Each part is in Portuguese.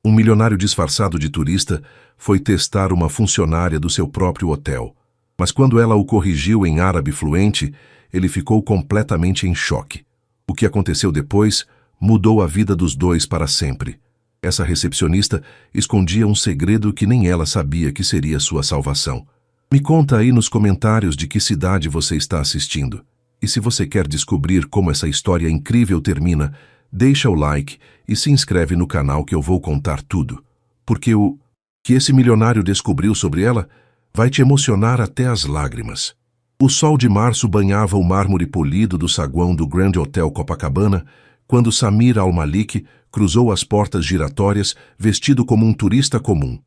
Um milionário disfarçado de turista foi testar uma funcionária do seu próprio hotel. Mas quando ela o corrigiu em árabe fluente, ele ficou completamente em choque. O que aconteceu depois mudou a vida dos dois para sempre. Essa recepcionista escondia um segredo que nem ela sabia que seria sua salvação. Me conta aí nos comentários de que cidade você está assistindo. E se você quer descobrir como essa história incrível termina, deixa o like e se inscreve no canal que eu vou contar tudo. Porque o que esse milionário descobriu sobre ela vai te emocionar até as lágrimas. O sol de março banhava o mármore polido do saguão do Grand Hotel Copacabana quando Samir Al-Malik cruzou as portas giratórias vestido como um turista comum.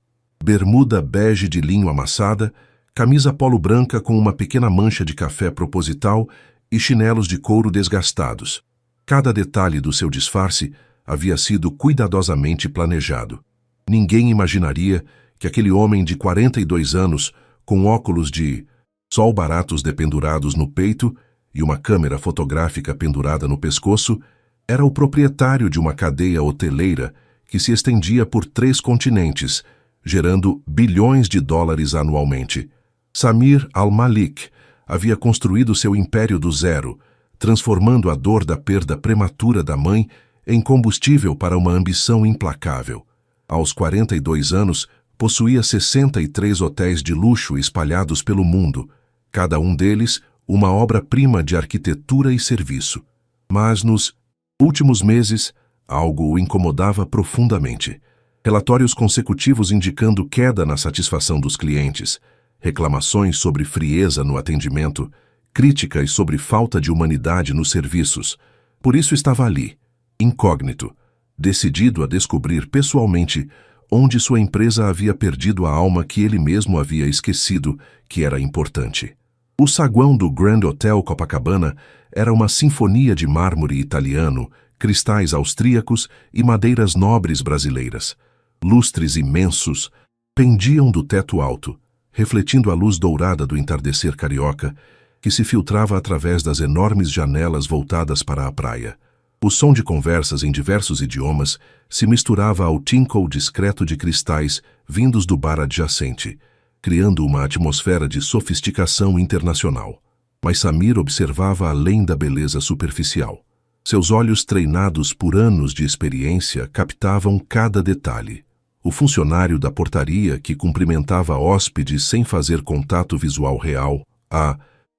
Bermuda bege de linho amassada, camisa polo branca com uma pequena mancha de café proposital e chinelos de couro desgastados. Cada detalhe do seu disfarce havia sido cuidadosamente planejado. Ninguém imaginaria que aquele homem de 42 anos, com óculos de sol baratos dependurados no peito e uma câmera fotográfica pendurada no pescoço, era o proprietário de uma cadeia hoteleira que se estendia por 3 continentes, gerando bilhões de dólares anualmente. Samir Al-Malik havia construído seu império do zero, transformando a dor da perda prematura da mãe em combustível para uma ambição implacável. Aos 42 anos, possuía 63 hotéis de luxo espalhados pelo mundo, cada um deles uma obra-prima de arquitetura e serviço. Mas nos últimos meses, algo o incomodava profundamente. Relatórios consecutivos indicando queda na satisfação dos clientes, reclamações sobre frieza no atendimento, críticas sobre falta de humanidade nos serviços. Por isso estava ali, incógnito, decidido a descobrir pessoalmente onde sua empresa havia perdido a alma que ele mesmo havia esquecido que era importante. O saguão do Grand Hotel Copacabana era uma sinfonia de mármore italiano, cristais austríacos e madeiras nobres brasileiras. Lustres imensos pendiam do teto alto, refletindo a luz dourada do entardecer carioca, que se filtrava através das enormes janelas voltadas para a praia. O som de conversas em diversos idiomas se misturava ao tinkle discreto de cristais vindos do bar adjacente, criando uma atmosfera de sofisticação internacional. Mas Samir observava além da beleza superficial. Seus olhos treinados por anos de experiência captavam cada detalhe. O funcionário da portaria que cumprimentava hóspedes sem fazer contato visual real, a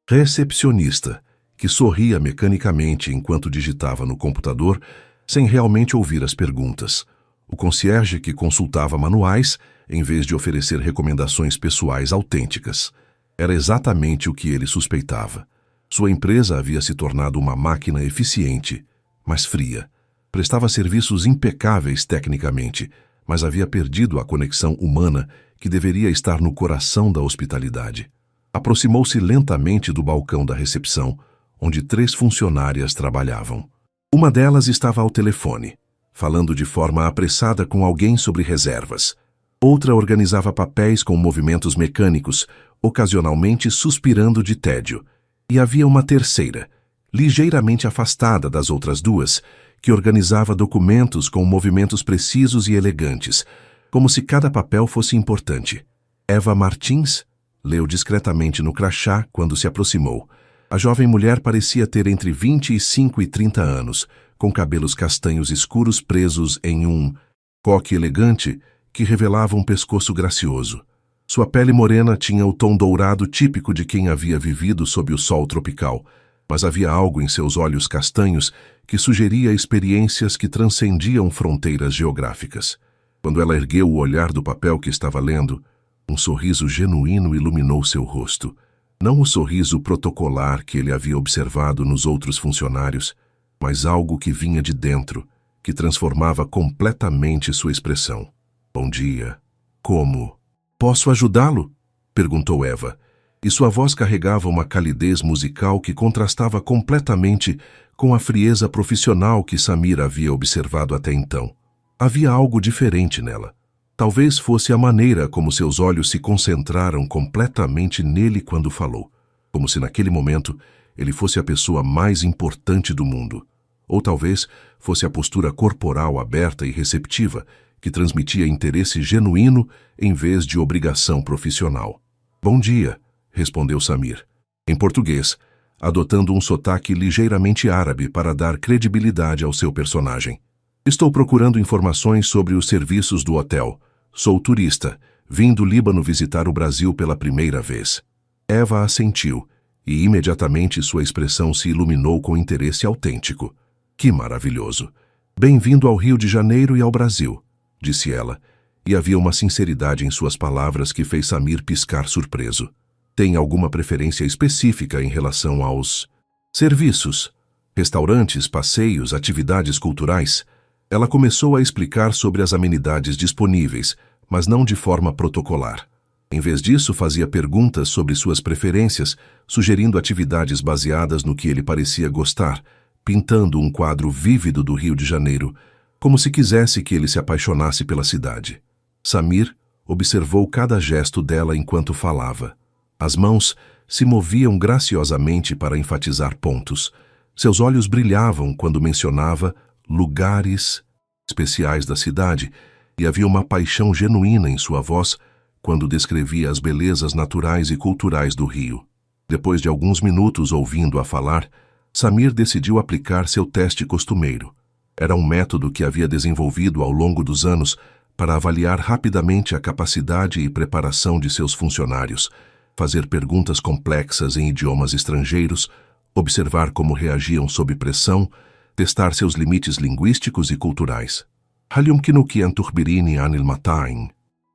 recepcionista, que sorria mecanicamente enquanto digitava no computador, sem realmente ouvir as perguntas. O concierge que consultava manuais, em vez de oferecer recomendações pessoais autênticas. Era exatamente o que ele suspeitava. Sua empresa havia se tornado uma máquina eficiente, mas fria. Prestava serviços impecáveis tecnicamente, mas havia perdido a conexão humana que deveria estar no coração da hospitalidade. Aproximou-se lentamente do balcão da recepção, onde 3 funcionárias trabalhavam. Uma delas estava ao telefone, falando de forma apressada com alguém sobre reservas. Outra organizava papéis com movimentos mecânicos, ocasionalmente suspirando de tédio. E havia uma terceira, ligeiramente afastada das outras 2, que organizava documentos com movimentos precisos e elegantes, como se cada papel fosse importante. Eva Martins leu discretamente no crachá quando se aproximou. A jovem mulher parecia ter entre 25 e 30 anos, com cabelos castanhos escuros presos em um coque elegante que revelava um pescoço gracioso. Sua pele morena tinha o tom dourado típico de quem havia vivido sob o sol tropical, mas havia algo em seus olhos castanhos que sugeria experiências que transcendiam fronteiras geográficas. Quando ela ergueu o olhar do papel que estava lendo, um sorriso genuíno iluminou seu rosto. Não o sorriso protocolar que ele havia observado nos outros funcionários, mas algo que vinha de dentro, que transformava completamente sua expressão. Bom dia. Como? Posso ajudá-lo? Perguntou Eva, e sua voz carregava uma calidez musical que contrastava completamente com a frieza profissional que Samir havia observado até então. Havia algo diferente nela. Talvez fosse a maneira como seus olhos se concentraram completamente nele quando falou, como se naquele momento ele fosse a pessoa mais importante do mundo. Ou talvez fosse a postura corporal aberta e receptiva que transmitia interesse genuíno em vez de obrigação profissional. Bom dia, respondeu Samir, em português, adotando um sotaque ligeiramente árabe para dar credibilidade ao seu personagem. Estou procurando informações sobre os serviços do hotel. Sou turista, vim do Líbano visitar o Brasil pela primeira vez. Eva assentiu, e imediatamente sua expressão se iluminou com interesse autêntico. Que maravilhoso! Bem-vindo ao Rio de Janeiro e ao Brasil, disse ela, e havia uma sinceridade em suas palavras que fez Samir piscar surpreso. Tem alguma preferência específica em relação aos serviços? Restaurantes, passeios, atividades culturais? Ela começou a explicar sobre as amenidades disponíveis, mas não de forma protocolar. Em vez disso, fazia perguntas sobre suas preferências, sugerindo atividades baseadas no que ele parecia gostar, pintando um quadro vívido do Rio de Janeiro, como se quisesse que ele se apaixonasse pela cidade. Samir observou cada gesto dela enquanto falava. As mãos se moviam graciosamente para enfatizar pontos. Seus olhos brilhavam quando mencionava lugares especiais da cidade, e havia uma paixão genuína em sua voz quando descrevia as belezas naturais e culturais do Rio. Depois de alguns minutos ouvindo-a falar, Samir decidiu aplicar seu teste costumeiro. Era um método que havia desenvolvido ao longo dos anos para avaliar rapidamente a capacidade e preparação de seus funcionários, fazer perguntas complexas em idiomas estrangeiros, observar como reagiam sob pressão, testar seus limites linguísticos e culturais. هل يمكنك أن تخبريني عن المطاعم؟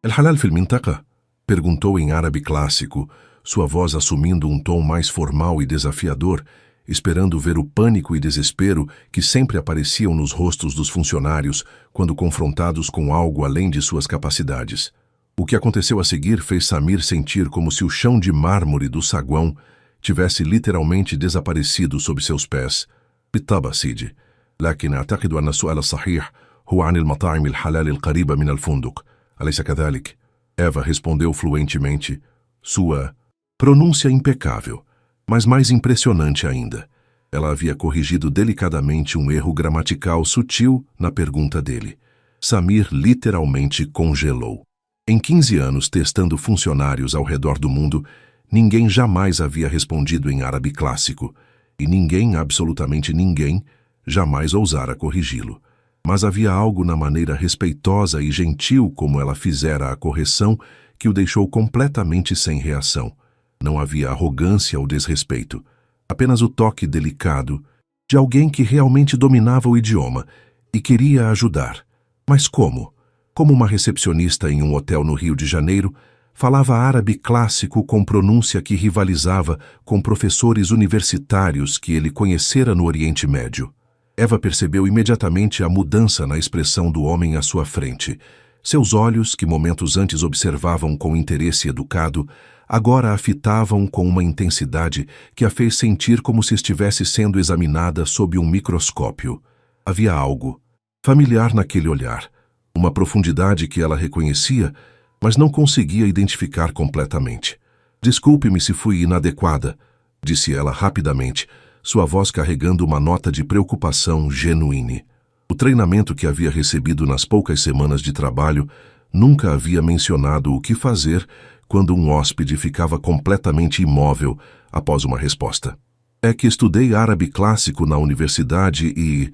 الحلال في المنطقة؟ Perguntou em árabe clássico, sua voz assumindo um tom mais formal e desafiador, esperando ver o pânico e desespero que sempre apareciam nos rostos dos funcionários quando confrontados com algo além de suas capacidades. O que aconteceu a seguir fez Samir sentir como se o chão de mármore do saguão tivesse literalmente desaparecido sob seus pés. بالطبع سيدي، لكن أعتقد أن السؤال الصحيح هو عن المطاعم الحلال القريبة من الفندق، أليس كذلك؟ Eva respondeu fluentemente, sua pronúncia impecável, mas mais impressionante ainda. Ela havia corrigido delicadamente um erro gramatical sutil na pergunta dele. Samir literalmente congelou. Em 15 anos testando funcionários ao redor do mundo, ninguém jamais havia respondido em árabe clássico, e ninguém, absolutamente ninguém, jamais ousara corrigi-lo. Mas havia algo na maneira respeitosa e gentil como ela fizera a correção que o deixou completamente sem reação. Não havia arrogância ou desrespeito, apenas o toque delicado de alguém que realmente dominava o idioma e queria ajudar. Mas como? Como uma recepcionista em um hotel no Rio de Janeiro, falava árabe clássico com pronúncia que rivalizava com professores universitários que ele conhecera no Oriente Médio. Eva percebeu imediatamente a mudança na expressão do homem à sua frente. Seus olhos, que momentos antes observavam com interesse educado, agora a fitavam com uma intensidade que a fez sentir como se estivesse sendo examinada sob um microscópio. Havia algo familiar naquele olhar, uma profundidade que ela reconhecia, mas não conseguia identificar completamente. Desculpe-me se fui inadequada, disse ela rapidamente, sua voz carregando uma nota de preocupação genuína. O treinamento que havia recebido nas poucas semanas de trabalho nunca havia mencionado o que fazer quando um hóspede ficava completamente imóvel após uma resposta. É que estudei árabe clássico na universidade e,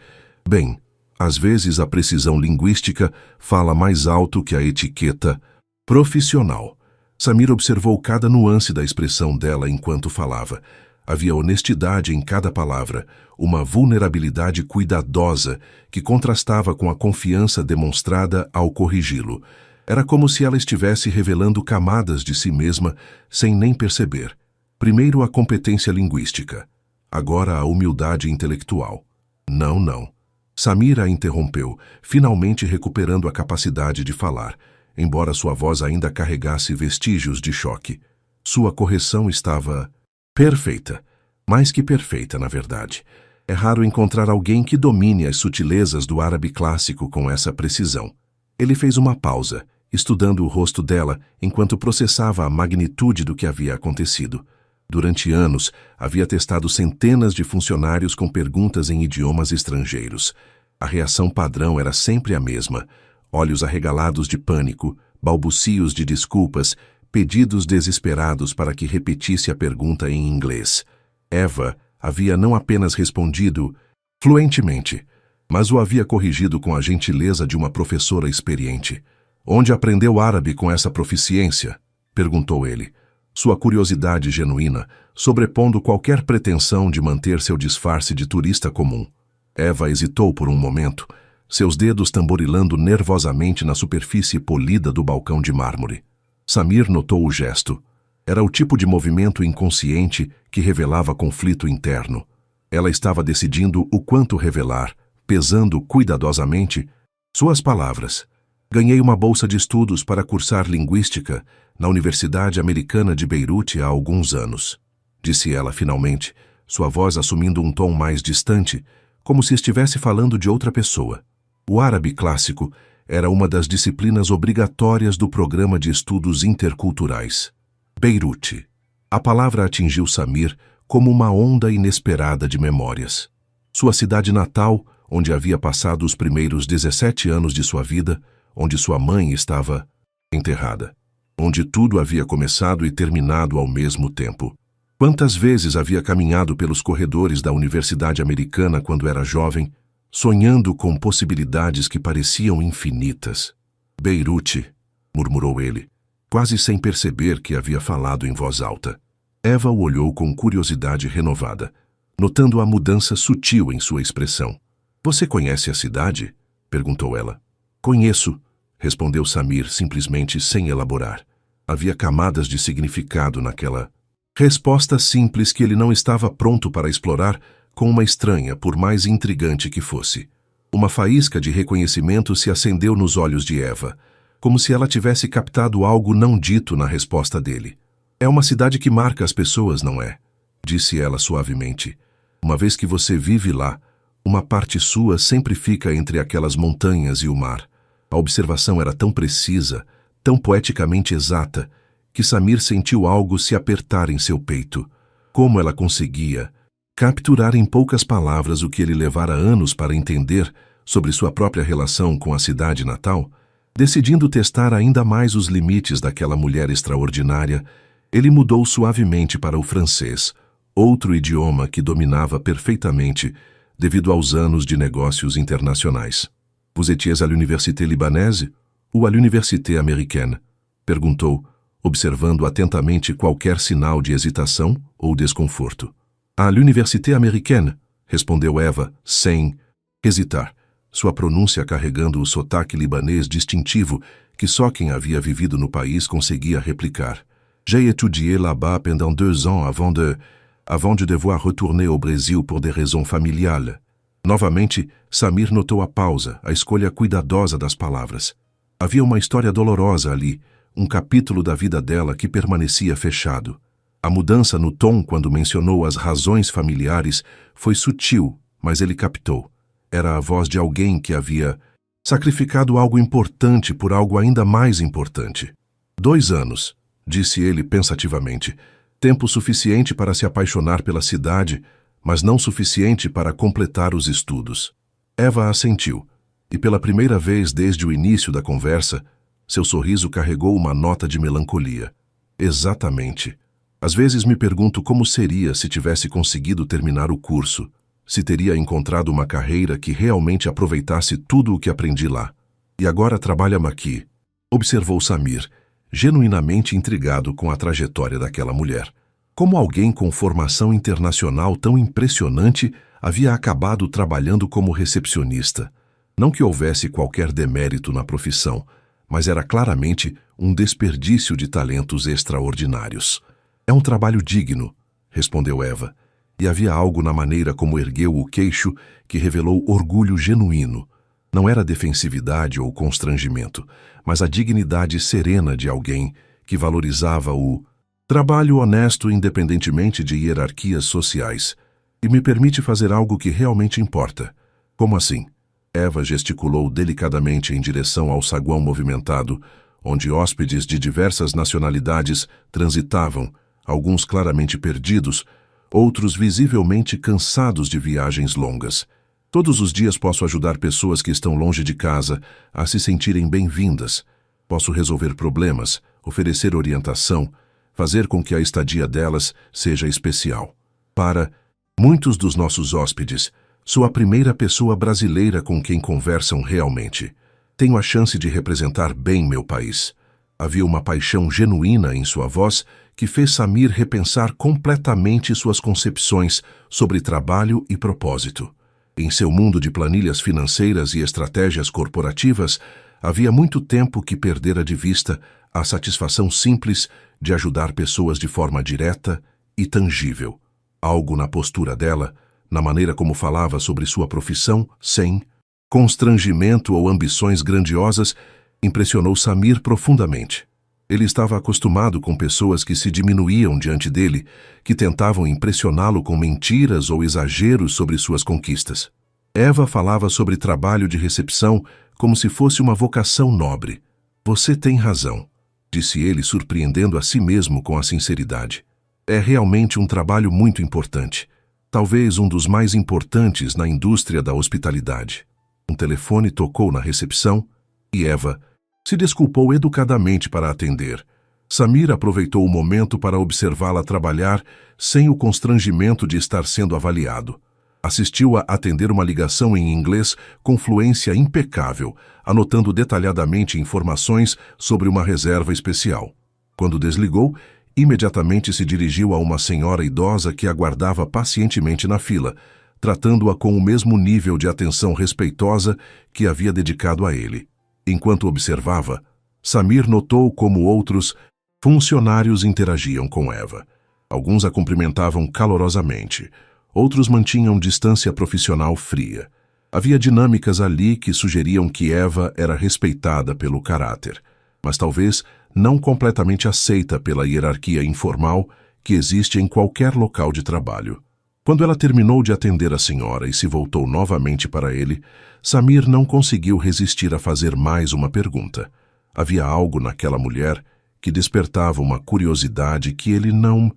bem, às vezes a precisão linguística fala mais alto que a etiqueta profissional. Samir observou cada nuance da expressão dela enquanto falava. Havia honestidade em cada palavra, uma vulnerabilidade cuidadosa que contrastava com a confiança demonstrada ao corrigi-lo. Era como se ela estivesse revelando camadas de si mesma sem nem perceber. Primeiro a competência linguística, agora a humildade intelectual. Não. Samir a interrompeu, finalmente recuperando a capacidade de falar, embora sua voz ainda carregasse vestígios de choque. Sua correção estava perfeita, mais que perfeita, na verdade. É raro encontrar alguém que domine as sutilezas do árabe clássico com essa precisão. Ele fez uma pausa, estudando o rosto dela enquanto processava a magnitude do que havia acontecido. Durante anos, havia testado centenas de funcionários com perguntas em idiomas estrangeiros. A reação padrão era sempre a mesma: olhos arregalados de pânico, balbucios de desculpas, pedidos desesperados para que repetisse a pergunta em inglês. Eva havia não apenas respondido fluentemente, mas o havia corrigido com a gentileza de uma professora experiente. "Onde aprendeu árabe com essa proficiência?" perguntou ele, sua curiosidade genuína sobrepondo qualquer pretensão de manter seu disfarce de turista comum. Eva hesitou por um momento, seus dedos tamborilando nervosamente na superfície polida do balcão de mármore. Samir notou o gesto. Era o tipo de movimento inconsciente que revelava conflito interno. Ela estava decidindo o quanto revelar, pesando cuidadosamente suas palavras. "Ganhei uma bolsa de estudos para cursar linguística na Universidade Americana de Beirute há alguns anos", disse ela finalmente, sua voz assumindo um tom mais distante, como se estivesse falando de outra pessoa. O árabe clássico era uma das disciplinas obrigatórias do programa de estudos interculturais. Beirute. A palavra atingiu Samir como uma onda inesperada de memórias. Sua cidade natal, onde havia passado os primeiros 17 anos de sua vida, onde sua mãe estava enterrada, onde tudo havia começado e terminado ao mesmo tempo. Quantas vezes havia caminhado pelos corredores da Universidade Americana quando era jovem, sonhando com possibilidades que pareciam infinitas. "Beirute", murmurou ele, quase sem perceber que havia falado em voz alta. Eva o olhou com curiosidade renovada, notando a mudança sutil em sua expressão. "Você conhece a cidade?" perguntou ela. "Conheço", respondeu Samir simplesmente sem elaborar. Havia camadas de significado naquela resposta simples que ele não estava pronto para explorar com uma estranha, por mais intrigante que fosse. Uma faísca de reconhecimento se acendeu nos olhos de Eva, como se ela tivesse captado algo não dito na resposta dele. "É uma cidade que marca as pessoas, não é?" disse ela suavemente. "Uma vez que você vive lá, uma parte sua sempre fica entre aquelas montanhas e o mar." A observação era tão precisa, tão poeticamente exata, que Samir sentiu algo se apertar em seu peito. Como ela conseguia capturar em poucas palavras o que ele levara anos para entender sobre sua própria relação com a cidade natal? Decidindo testar ainda mais os limites daquela mulher extraordinária, ele mudou suavemente para o francês, outro idioma que dominava perfeitamente devido aos anos de negócios internacionais. "Vous étiez à l'université libanaise ou à l'université américaine?" perguntou, observando atentamente qualquer sinal de hesitação ou desconforto. "À l'université américaine", respondeu Eva, sem hesitar, sua pronúncia carregando o sotaque libanês distintivo que só quem havia vivido no país conseguia replicar. "J'ai étudié là-bas pendant 2 ans avant de devoir retourner au Brésil por des raisons familiales." Novamente, Samir notou a pausa, a escolha cuidadosa das palavras. Havia uma história dolorosa ali, um capítulo da vida dela que permanecia fechado. A mudança no tom quando mencionou as razões familiares foi sutil, mas ele captou. Era a voz de alguém que havia sacrificado algo importante por algo ainda mais importante. 2 anos, disse ele pensativamente. Tempo suficiente para se apaixonar pela cidade, mas não suficiente para completar os estudos. Eva assentiu, e pela primeira vez desde o início da conversa, seu sorriso carregou uma nota de melancolia. Exatamente. Às vezes me pergunto como seria se tivesse conseguido terminar o curso, se teria encontrado uma carreira que realmente aproveitasse tudo o que aprendi lá. E agora trabalha-me aqui, observou Samir, genuinamente intrigado com a trajetória daquela mulher. Como alguém com formação internacional tão impressionante havia acabado trabalhando como recepcionista. Não que houvesse qualquer demérito na profissão, mas era claramente um desperdício de talentos extraordinários. "É um trabalho digno", respondeu Eva, e havia algo na maneira como ergueu o queixo que revelou orgulho genuíno. Não era defensividade ou constrangimento, mas a dignidade serena de alguém que valorizava o trabalho honesto independentemente de hierarquias sociais. "E me permite fazer algo que realmente importa." "Como assim?" Eva gesticulou delicadamente em direção ao saguão movimentado, onde hóspedes de diversas nacionalidades transitavam, alguns claramente perdidos, outros visivelmente cansados de viagens longas. Todos os dias posso ajudar pessoas que estão longe de casa a se sentirem bem-vindas. Posso resolver problemas, oferecer orientação, fazer com que a estadia delas seja especial. Para muitos dos nossos hóspedes, sou a primeira pessoa brasileira com quem conversam realmente. Tenho a chance de representar bem meu país. Havia uma paixão genuína em sua voz que fez Samir repensar completamente suas concepções sobre trabalho e propósito. Em seu mundo de planilhas financeiras e estratégias corporativas, havia muito tempo que perdera de vista a satisfação simples de ajudar pessoas de forma direta e tangível. Algo na postura dela, na maneira como falava sobre sua profissão, sem constrangimento ou ambições grandiosas, impressionou Samir profundamente. Ele estava acostumado com pessoas que se diminuíam diante dele, que tentavam impressioná-lo com mentiras ou exageros sobre suas conquistas. Eva falava sobre trabalho de recepção como se fosse uma vocação nobre. Você tem razão, disse ele, surpreendendo a si mesmo com a sinceridade. É realmente um trabalho muito importante, talvez um dos mais importantes na indústria da hospitalidade. Um telefone tocou na recepção e Eva se desculpou educadamente para atender. Samir aproveitou o momento para observá-la trabalhar sem o constrangimento de estar sendo avaliado. Assistiu-a atender uma ligação em inglês com fluência impecável, anotando detalhadamente informações sobre uma reserva especial. Quando desligou, imediatamente se dirigiu a uma senhora idosa que aguardava pacientemente na fila, tratando-a com o mesmo nível de atenção respeitosa que havia dedicado a ele. Enquanto observava, Samir notou como outros funcionários interagiam com Eva. Alguns a cumprimentavam calorosamente, outros mantinham distância profissional fria. Havia dinâmicas ali que sugeriam que Eva era respeitada pelo caráter, mas talvez não completamente aceita pela hierarquia informal que existe em qualquer local de trabalho. Quando ela terminou de atender a senhora e se voltou novamente para ele, Samir não conseguiu resistir a fazer mais uma pergunta. Havia algo naquela mulher que despertava uma curiosidade que ele não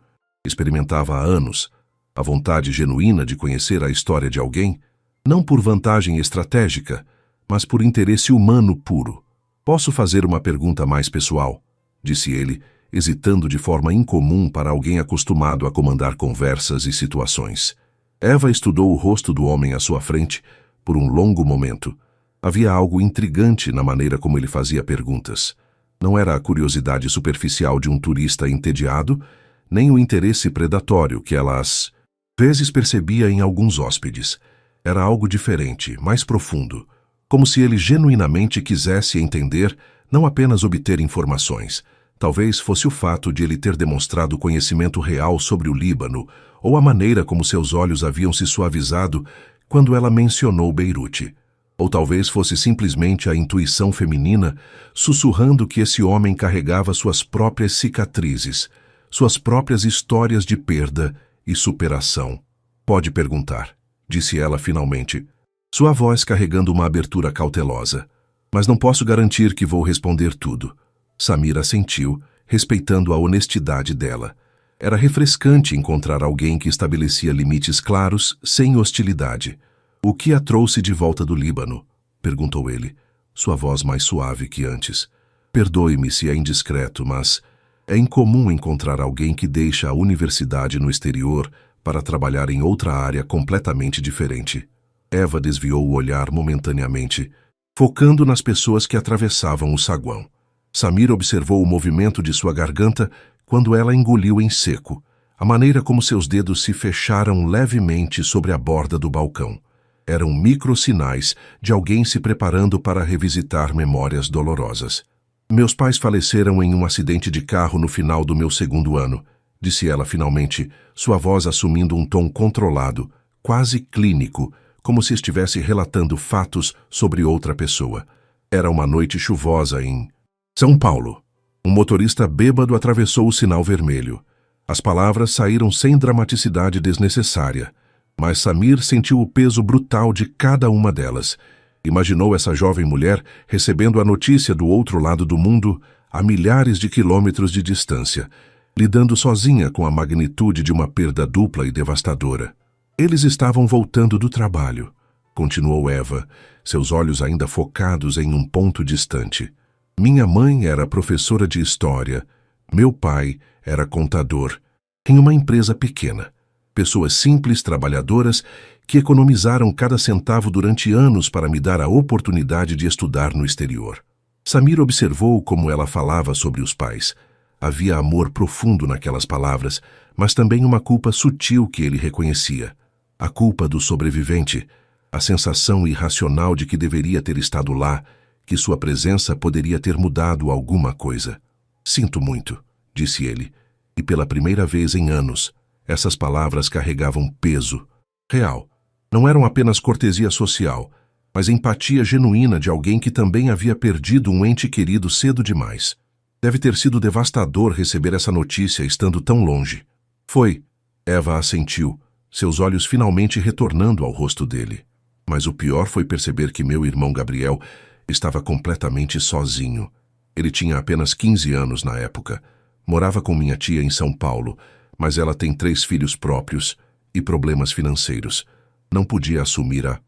experimentava há anos, a vontade genuína de conhecer a história de alguém, não por vantagem estratégica, mas por interesse humano puro. Posso fazer uma pergunta mais pessoal? Disse ele, hesitando de forma incomum para alguém acostumado a comandar conversas e situações. Eva estudou o rosto do homem à sua frente por um longo momento. Havia algo intrigante na maneira como ele fazia perguntas. Não era a curiosidade superficial de um turista entediado, nem o interesse predatório que ela às vezes percebia em alguns hóspedes. Era algo diferente, mais profundo, como se ele genuinamente quisesse entender, não apenas obter informações. Talvez fosse o fato de ele ter demonstrado conhecimento real sobre o Líbano, ou a maneira como seus olhos haviam se suavizado quando ela mencionou Beirute. Ou talvez fosse simplesmente a intuição feminina sussurrando que esse homem carregava suas próprias cicatrizes, suas próprias histórias de perda e superação. Pode perguntar, disse ela finalmente, sua voz carregando uma abertura cautelosa. Mas não posso garantir que vou responder tudo. Samir assentiu, respeitando a honestidade dela. Era refrescante encontrar alguém que estabelecia limites claros, sem hostilidade. O que a trouxe de volta do Líbano? Perguntou ele, sua voz mais suave que antes. Perdoe-me se é indiscreto, mas é incomum encontrar alguém que deixa a universidade no exterior para trabalhar em outra área completamente diferente. Eva desviou o olhar momentaneamente, focando nas pessoas que atravessavam o saguão. Samir observou o movimento de sua garganta quando ela engoliu em seco, a maneira como seus dedos se fecharam levemente sobre a borda do balcão. Eram microsinais de alguém se preparando para revisitar memórias dolorosas. Meus pais faleceram em um acidente de carro no final do meu segundo ano, disse ela finalmente, sua voz assumindo um tom controlado, quase clínico, como se estivesse relatando fatos sobre outra pessoa. Era uma noite chuvosa em São Paulo. Um motorista bêbado atravessou o sinal vermelho. As palavras saíram sem dramaticidade desnecessária, mas Samir sentiu o peso brutal de cada uma delas. Imaginou essa jovem mulher recebendo a notícia do outro lado do mundo, a milhares de quilômetros de distância, lidando sozinha com a magnitude de uma perda dupla e devastadora. Eles estavam voltando do trabalho. continuou Eva, seus olhos ainda focados em um ponto distante. Minha mãe era professora de história, meu pai era contador, em uma empresa pequena. Pessoas simples, trabalhadoras, que economizaram cada centavo durante anos para me dar a oportunidade de estudar no exterior. Samir observou como ela falava sobre os pais. Havia amor profundo naquelas palavras, mas também uma culpa sutil que ele reconhecia. A culpa do sobrevivente, a sensação irracional de que deveria ter estado lá, que sua presença poderia ter mudado alguma coisa. Sinto muito, disse ele, e pela primeira vez em anos, essas palavras carregavam peso real. Não eram apenas cortesia social, mas empatia genuína de alguém que também havia perdido um ente querido cedo demais. Deve ter sido devastador receber essa notícia estando tão longe. Foi. Eva assentiu, seus olhos finalmente retornando ao rosto dele. Mas o pior foi perceber que meu irmão Gabriel estava completamente sozinho. Ele tinha apenas 15 anos na época. Morava com minha tia em São Paulo, mas ela tem 3 filhos próprios e problemas financeiros. Não podia assumir a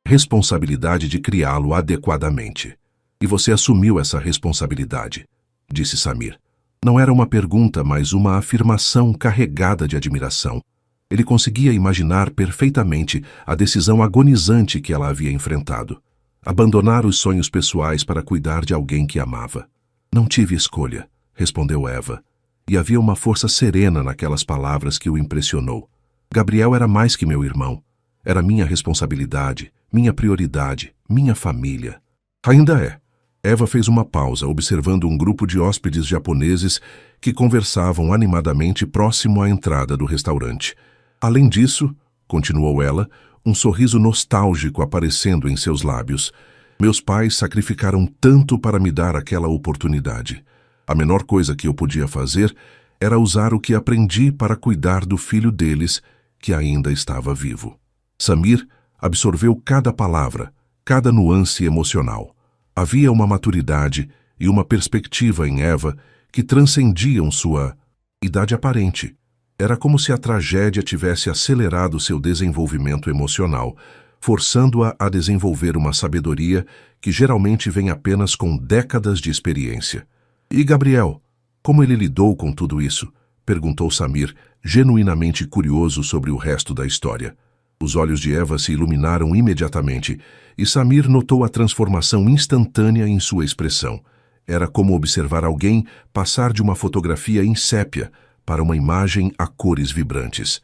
responsabilidade de criá-lo adequadamente. E você assumiu essa responsabilidade, disse Samir. Não era uma pergunta, mas uma afirmação carregada de admiração. Ele conseguia imaginar perfeitamente a decisão agonizante que ela havia enfrentado. Abandonar os sonhos pessoais para cuidar de alguém que amava. Não tive escolha, respondeu Eva. E havia uma força serena naquelas palavras que o impressionou. Gabriel era mais que meu irmão. Era minha responsabilidade, minha prioridade, minha família. Ainda é. Eva fez uma pausa, observando um grupo de hóspedes japoneses que conversavam animadamente próximo à entrada do restaurante. Além disso, continuou ela, um sorriso nostálgico aparecendo em seus lábios. Meus pais sacrificaram tanto para me dar aquela oportunidade. A menor coisa que eu podia fazer era usar o que aprendi para cuidar do filho deles, que ainda estava vivo. Samir absorveu cada palavra, cada nuance emocional. Havia uma maturidade e uma perspectiva em Eva que transcendiam sua idade aparente. Era como se a tragédia tivesse acelerado seu desenvolvimento emocional, forçando-a a desenvolver uma sabedoria que geralmente vem apenas com décadas de experiência. E Gabriel, como ele lidou com tudo isso? Perguntou Samir, genuinamente curioso sobre o resto da história. Os olhos de Eva se iluminaram imediatamente, e Samir notou a transformação instantânea em sua expressão. Era como observar alguém passar de uma fotografia em sépia para uma imagem a cores vibrantes.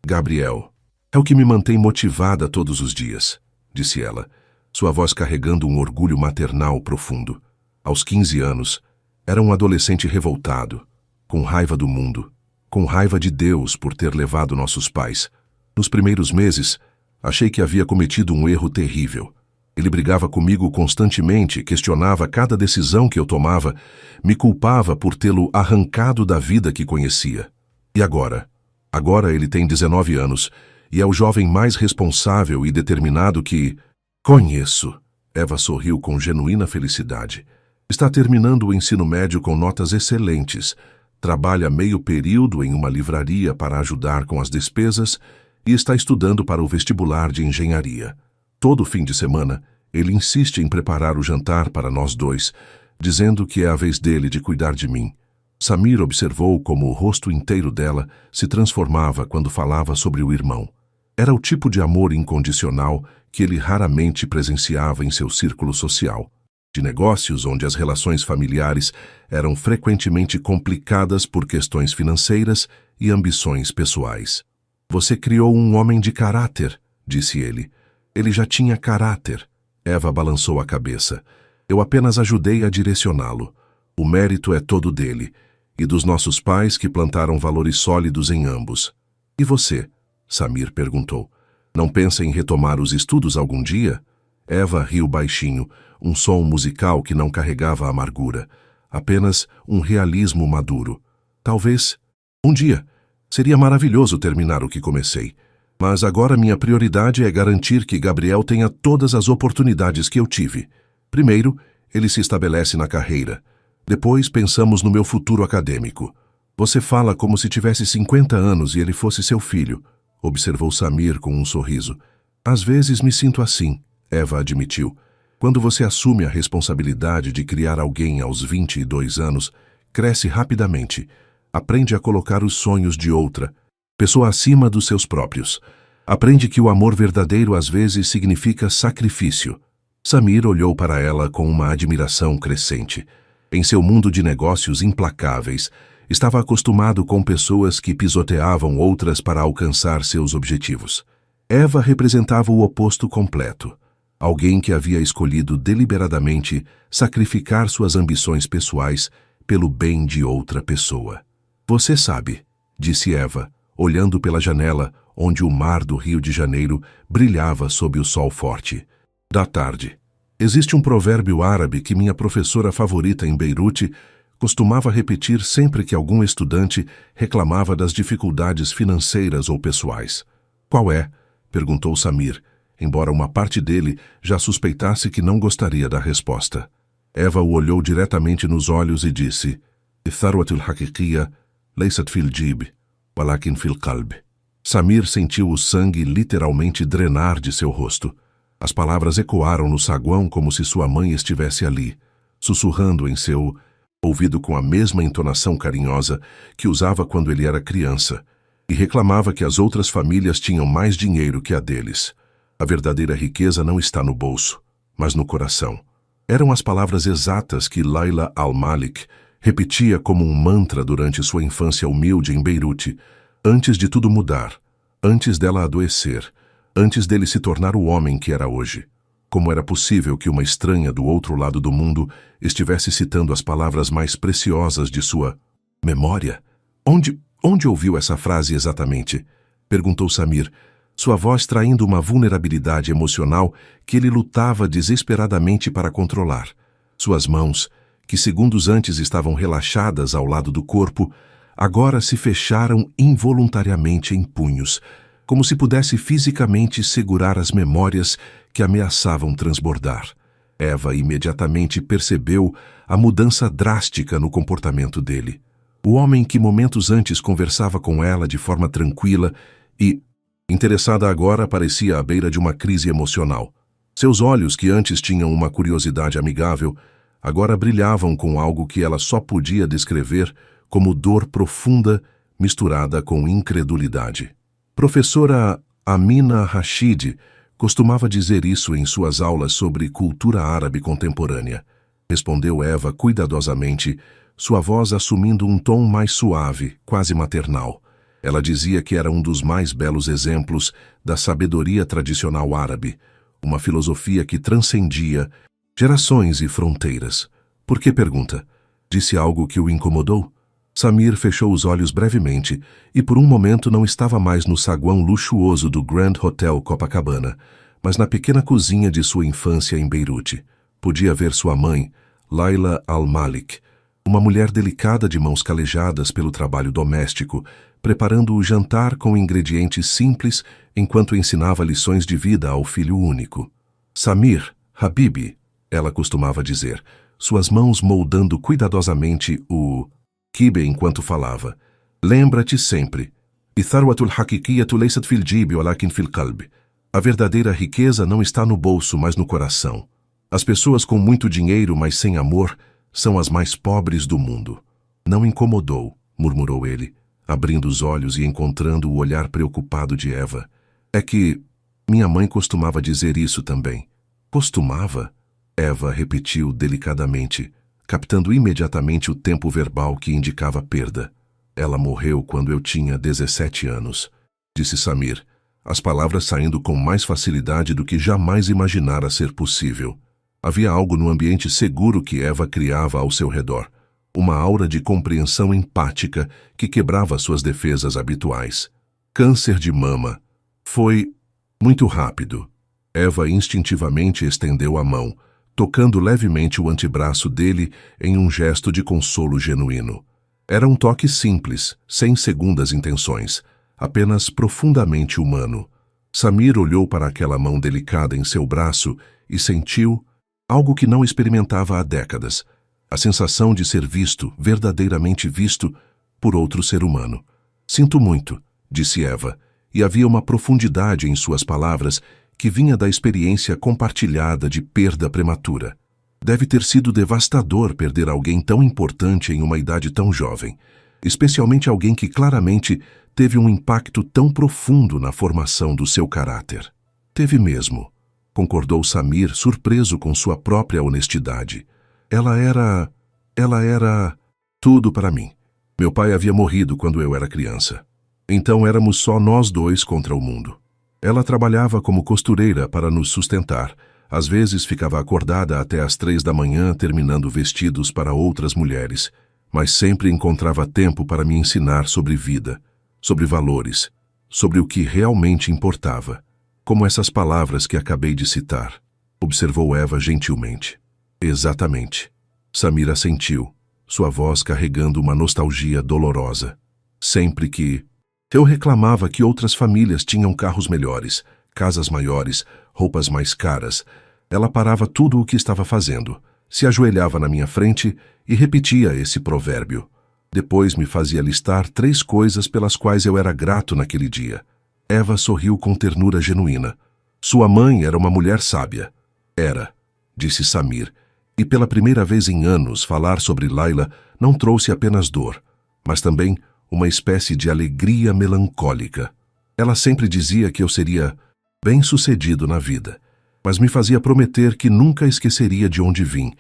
Gabriel, é o que me mantém motivada todos os dias, disse ela, sua voz carregando um orgulho maternal profundo. Aos 15 anos, era um adolescente revoltado, com raiva do mundo, com raiva de Deus por ter levado nossos pais. Nos primeiros meses, achei que havia cometido um erro terrível. Ele brigava comigo constantemente, questionava cada decisão que eu tomava, me culpava por tê-lo arrancado da vida que conhecia. E agora? Agora ele tem 19 anos e é o jovem mais responsável e determinado que conheço. Eva sorriu com genuína felicidade. Está terminando o ensino médio com notas excelentes. Trabalha meio período em uma livraria para ajudar com as despesas e está estudando para o vestibular de engenharia. Todo fim de semana, ele insiste em preparar o jantar para nós dois, dizendo que é a vez dele de cuidar de mim. Samir observou como o rosto inteiro dela se transformava quando falava sobre o irmão. Era o tipo de amor incondicional que ele raramente presenciava em seu círculo social, de negócios onde as relações familiares eram frequentemente complicadas por questões financeiras e ambições pessoais. Você criou um homem de caráter, disse ele. Ele já tinha caráter. Eva balançou a cabeça. Eu apenas ajudei a direcioná-lo. O mérito é todo dele, e dos nossos pais que plantaram valores sólidos em ambos. E você? Samir perguntou. Não pensa em retomar os estudos algum dia? Eva riu baixinho, um som musical que não carregava amargura, apenas um realismo maduro. Talvez um dia. Seria maravilhoso terminar o que comecei, mas agora minha prioridade é garantir que Gabriel tenha todas as oportunidades que eu tive. Primeiro, ele se estabelece na carreira. Depois, pensamos no meu futuro acadêmico. Você fala como se tivesse 50 anos e ele fosse seu filho, observou Samir com um sorriso. Às vezes me sinto assim, Eva admitiu. Quando você assume a responsabilidade de criar alguém aos 22 anos, cresce rapidamente, aprende a colocar os sonhos de outra pessoa acima dos seus próprios. Aprende que o amor verdadeiro às vezes significa sacrifício. Samir olhou para ela com uma admiração crescente. Em seu mundo de negócios implacáveis, estava acostumado com pessoas que pisoteavam outras para alcançar seus objetivos. Eva representava o oposto completo. Alguém que havia escolhido deliberadamente sacrificar suas ambições pessoais pelo bem de outra pessoa. Você sabe, disse Eva, olhando pela janela onde o mar do Rio de Janeiro brilhava sob o sol forte. Da tarde. Existe um provérbio árabe que minha professora favorita em Beirute costumava repetir sempre que algum estudante reclamava das dificuldades financeiras ou pessoais. Qual é? Perguntou Samir, embora uma parte dele já suspeitasse que não gostaria da resposta. Eva o olhou diretamente nos olhos e disse: "الثروة الحقيقية ليست في الجيب ولكن في القلب." Samir sentiu o sangue literalmente drenar de seu rosto. As palavras ecoaram no saguão como se sua mãe estivesse ali, sussurrando em seu ouvido com a mesma entonação carinhosa que usava quando ele era criança, e reclamava que as outras famílias tinham mais dinheiro que a deles. A verdadeira riqueza não está no bolso, mas no coração. Eram as palavras exatas que Laila Al-Malik repetia como um mantra durante sua infância humilde em Beirute, antes de tudo mudar, antes dela adoecer, antes dele se tornar o homem que era hoje. Como era possível que uma estranha do outro lado do mundo estivesse citando as palavras mais preciosas de sua memória? Onde ouviu essa frase exatamente? Perguntou Samir, sua voz traindo uma vulnerabilidade emocional que ele lutava desesperadamente para controlar. Suas mãos, que segundos antes estavam relaxadas ao lado do corpo, agora se fecharam involuntariamente em punhos, como se pudesse fisicamente segurar as memórias que ameaçavam transbordar. Eva imediatamente percebeu a mudança drástica no comportamento dele. O homem que momentos antes conversava com ela de forma tranquila e, interessada agora, parecia à beira de uma crise emocional. Seus olhos, que antes tinham uma curiosidade amigável, agora brilhavam com algo que ela só podia descrever como dor profunda misturada com incredulidade. Professora Amina Rashid costumava dizer isso em suas aulas sobre cultura árabe contemporânea. Respondeu Eva cuidadosamente, sua voz assumindo um tom mais suave, quase maternal. Ela dizia que era um dos mais belos exemplos da sabedoria tradicional árabe, uma filosofia que transcendia gerações e fronteiras. Por que pergunta? Disse algo que o incomodou? Samir fechou os olhos brevemente e por um momento não estava mais no saguão luxuoso do Grand Hotel Copacabana, mas na pequena cozinha de sua infância em Beirute. Podia ver sua mãe, Laila Al-Malik, uma mulher delicada de mãos calejadas pelo trabalho doméstico, preparando o jantar com ingredientes simples enquanto ensinava lições de vida ao filho único. Samir, Habibi, ela costumava dizer, suas mãos moldando cuidadosamente o quibe enquanto falava. Lembra-te sempre. "الثروة الحقيقية ليست في الجيب ولكن في القلب." A verdadeira riqueza não está no bolso, mas no coração. As pessoas com muito dinheiro, mas sem amor, são as mais pobres do mundo. Não incomodou, murmurou ele, abrindo os olhos e encontrando o olhar preocupado de Eva. É que minha mãe costumava dizer isso também. Costumava? Eva repetiu delicadamente, captando imediatamente o tempo verbal que indicava perda. Ela morreu quando eu tinha 17 anos, disse Samir, as palavras saindo com mais facilidade do que jamais imaginara ser possível. Havia algo no ambiente seguro que Eva criava ao seu redor, uma aura de compreensão empática que quebrava suas defesas habituais. Câncer de mama. Foi muito rápido. Eva instintivamente estendeu a mão, tocando levemente o antebraço dele em um gesto de consolo genuíno. Era um toque simples, sem segundas intenções, apenas profundamente humano. Samir olhou para aquela mão delicada em seu braço e sentiu algo que não experimentava há décadas, a sensação de ser visto, verdadeiramente visto, por outro ser humano. Sinto muito, disse Eva, e havia uma profundidade em suas palavras que vinha da experiência compartilhada de perda prematura. Deve ter sido devastador perder alguém tão importante em uma idade tão jovem, especialmente alguém que claramente teve um impacto tão profundo na formação do seu caráter. Teve mesmo, concordou Samir, surpreso com sua própria honestidade. Ela era tudo para mim. Meu pai havia morrido quando eu era criança. Então éramos só nós dois contra o mundo. Ela trabalhava como costureira para nos sustentar. Às vezes ficava acordada até às 3 da manhã terminando vestidos para outras mulheres, mas sempre encontrava tempo para me ensinar sobre vida, sobre valores, sobre o que realmente importava, como essas palavras que acabei de citar, observou Eva gentilmente. Exatamente. Samir assentiu, sua voz carregando uma nostalgia dolorosa. Sempre que eu reclamava que outras famílias tinham carros melhores, casas maiores, roupas mais caras, ela parava tudo o que estava fazendo, se ajoelhava na minha frente e repetia esse provérbio. Depois me fazia listar 3 coisas pelas quais eu era grato naquele dia. Eva sorriu com ternura genuína. Sua mãe era uma mulher sábia. Era, disse Samir, e pela primeira vez em anos falar sobre Laila não trouxe apenas dor, mas também uma espécie de alegria melancólica. Ela sempre dizia que eu seria bem-sucedido na vida, mas me fazia prometer que nunca esqueceria de onde vim,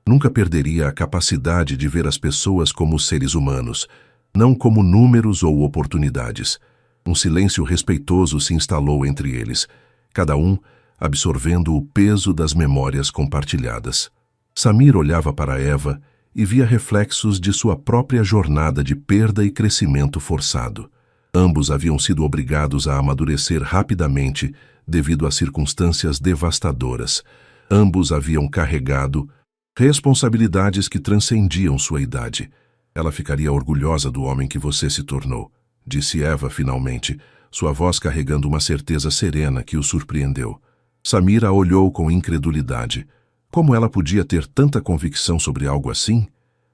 nunca perderia a capacidade de ver as pessoas como seres humanos, não como números ou oportunidades. Um silêncio respeitoso se instalou entre eles, cada um absorvendo o peso das memórias compartilhadas. Samir olhava para Eva e via reflexos de sua própria jornada de perda e crescimento forçado. Ambos haviam sido obrigados a amadurecer rapidamente devido a circunstâncias devastadoras. Ambos haviam carregado responsabilidades que transcendiam sua idade. Ela ficaria orgulhosa do homem que você se tornou, disse Eva finalmente, sua voz carregando uma certeza serena que o surpreendeu. Samir a olhou com incredulidade. Como ela podia ter tanta convicção sobre algo assim?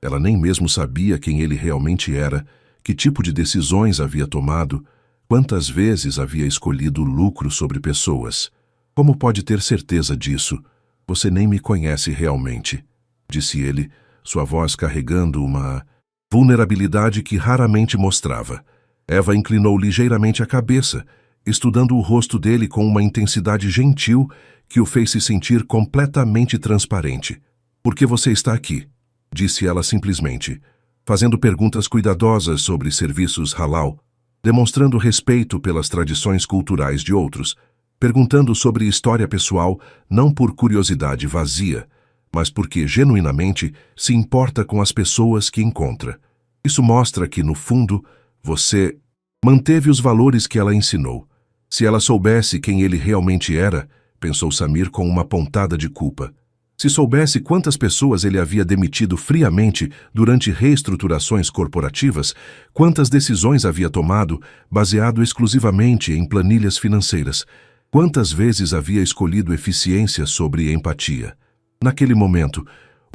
Ela nem mesmo sabia quem ele realmente era, que tipo de decisões havia tomado, quantas vezes havia escolhido lucro sobre pessoas. Como pode ter certeza disso? Você nem me conhece realmente, disse ele, sua voz carregando uma vulnerabilidade que raramente mostrava. Eva inclinou ligeiramente a cabeça, estudando o rosto dele com uma intensidade gentil que o fez se sentir completamente transparente. Por que você está aqui? Disse ela simplesmente, fazendo perguntas cuidadosas sobre serviços halal, demonstrando respeito pelas tradições culturais de outros, perguntando sobre história pessoal não por curiosidade vazia, mas porque genuinamente se importa com as pessoas que encontra. Isso mostra que, no fundo, você manteve os valores que ela ensinou. Se ela soubesse quem ele realmente era, pensou Samir com uma pontada de culpa. Se soubesse quantas pessoas ele havia demitido friamente durante reestruturações corporativas, quantas decisões havia tomado baseado exclusivamente em planilhas financeiras, quantas vezes havia escolhido eficiência sobre empatia. Naquele momento,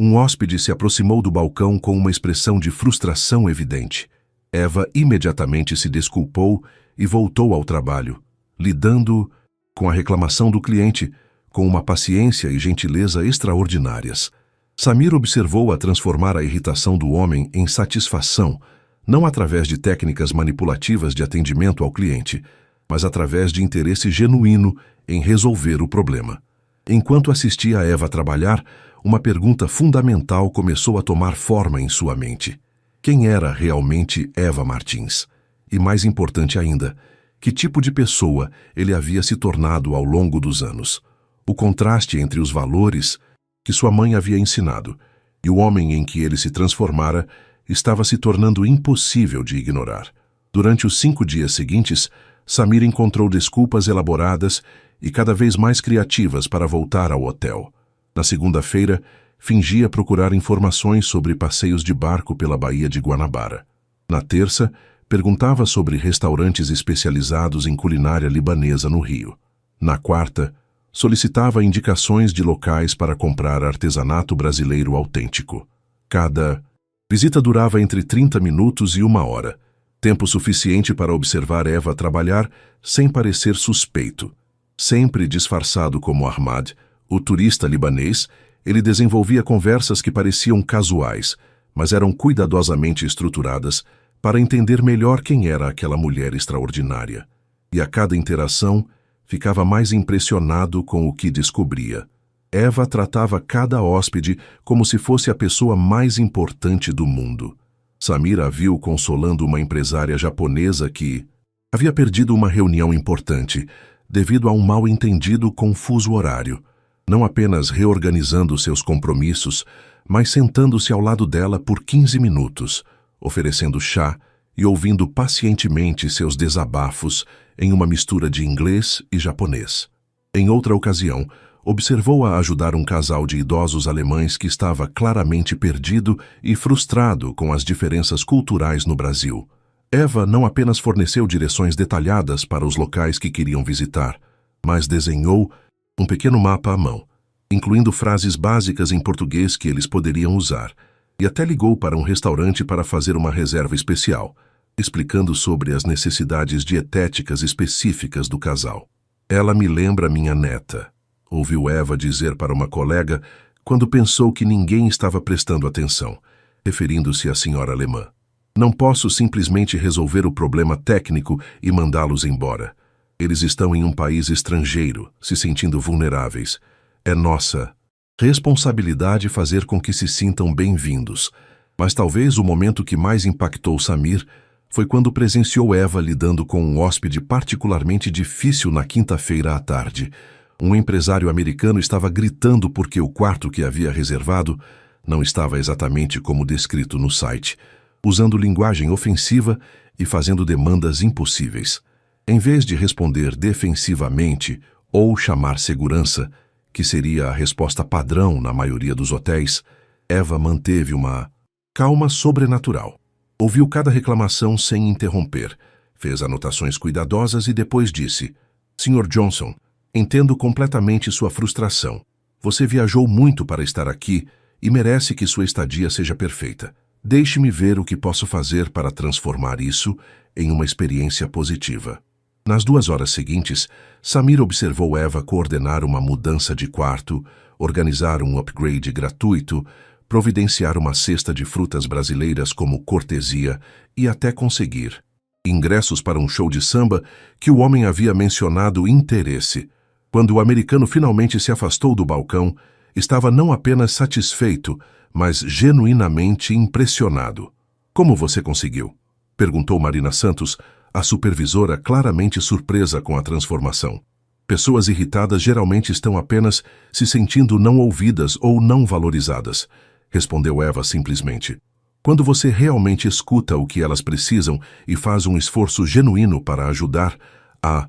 um hóspede se aproximou do balcão com uma expressão de frustração evidente. Eva imediatamente se desculpou e voltou ao trabalho, lidando com a reclamação do cliente, com uma paciência e gentileza extraordinárias. Samir observou-a transformar a irritação do homem em satisfação, não através de técnicas manipulativas de atendimento ao cliente, mas através de interesse genuíno em resolver o problema. Enquanto assistia a Eva trabalhar, uma pergunta fundamental começou a tomar forma em sua mente. Quem era realmente Eva Martins? E mais importante ainda, que tipo de pessoa ele havia se tornado ao longo dos anos? O contraste entre os valores que sua mãe havia ensinado e o homem em que ele se transformara estava se tornando impossível de ignorar. Durante os 5 dias seguintes, Samir encontrou desculpas elaboradas e cada vez mais criativas para voltar ao hotel. Na segunda-feira, fingia procurar informações sobre passeios de barco pela Baía de Guanabara. Na terça, perguntava sobre restaurantes especializados em culinária libanesa no Rio. Na quarta, solicitava indicações de locais para comprar artesanato brasileiro autêntico. Cada visita durava entre 30 minutos e 1 hora, tempo suficiente para observar Eva trabalhar sem parecer suspeito. Sempre disfarçado como Ahmad, o turista libanês, ele desenvolvia conversas que pareciam casuais, mas eram cuidadosamente estruturadas para entender melhor quem era aquela mulher extraordinária. E a cada interação, ficava mais impressionado com o que descobria. Eva tratava cada hóspede como se fosse a pessoa mais importante do mundo. Samir a viu consolando uma empresária japonesa que havia perdido uma reunião importante devido a um mal-entendido confuso horário, não apenas reorganizando seus compromissos, mas sentando-se ao lado dela por 15 minutos, oferecendo chá e ouvindo pacientemente seus desabafos em uma mistura de inglês e japonês. Em outra ocasião, observou-a ajudar um casal de idosos alemães que estava claramente perdido e frustrado com as diferenças culturais no Brasil. Eva não apenas forneceu direções detalhadas para os locais que queriam visitar, mas desenhou um pequeno mapa à mão, incluindo frases básicas em português que eles poderiam usar, e até ligou para um restaurante para fazer uma reserva especial, explicando sobre as necessidades dietéticas específicas do casal. "Ela me lembra minha neta", ouviu Eva dizer para uma colega quando pensou que ninguém estava prestando atenção, referindo-se à senhora alemã. "Não posso simplesmente resolver o problema técnico e mandá-los embora. Eles estão em um país estrangeiro, se sentindo vulneráveis. É nossa responsabilidade fazer com que se sintam bem-vindos." Mas talvez o momento que mais impactou Samir foi quando presenciou Eva lidando com um hóspede particularmente difícil na quinta-feira à tarde. Um empresário americano estava gritando porque o quarto que havia reservado não estava exatamente como descrito no site, usando linguagem ofensiva e fazendo demandas impossíveis. Em vez de responder defensivamente ou chamar segurança, que seria a resposta padrão na maioria dos hotéis, Eva manteve uma calma sobrenatural. Ouviu cada reclamação sem interromper, fez anotações cuidadosas e depois disse: "Sr. Johnson, entendo completamente sua frustração. Você viajou muito para estar aqui e merece que sua estadia seja perfeita. Deixe-me ver o que posso fazer para transformar isso em uma experiência positiva." Nas 2 horas seguintes, Samir observou Eva coordenar uma mudança de quarto, organizar um upgrade gratuito, providenciar uma cesta de frutas brasileiras como cortesia e até conseguir ingressos para um show de samba que o homem havia mencionado interesse. Quando o americano finalmente se afastou do balcão, estava não apenas satisfeito, mas genuinamente impressionado. "Como você conseguiu?" perguntou Marina Santos, a supervisora claramente surpresa com a transformação. "Pessoas irritadas geralmente estão apenas se sentindo não ouvidas ou não valorizadas", respondeu Eva simplesmente. "Quando você realmente escuta o que elas precisam e faz um esforço genuíno para ajudar, a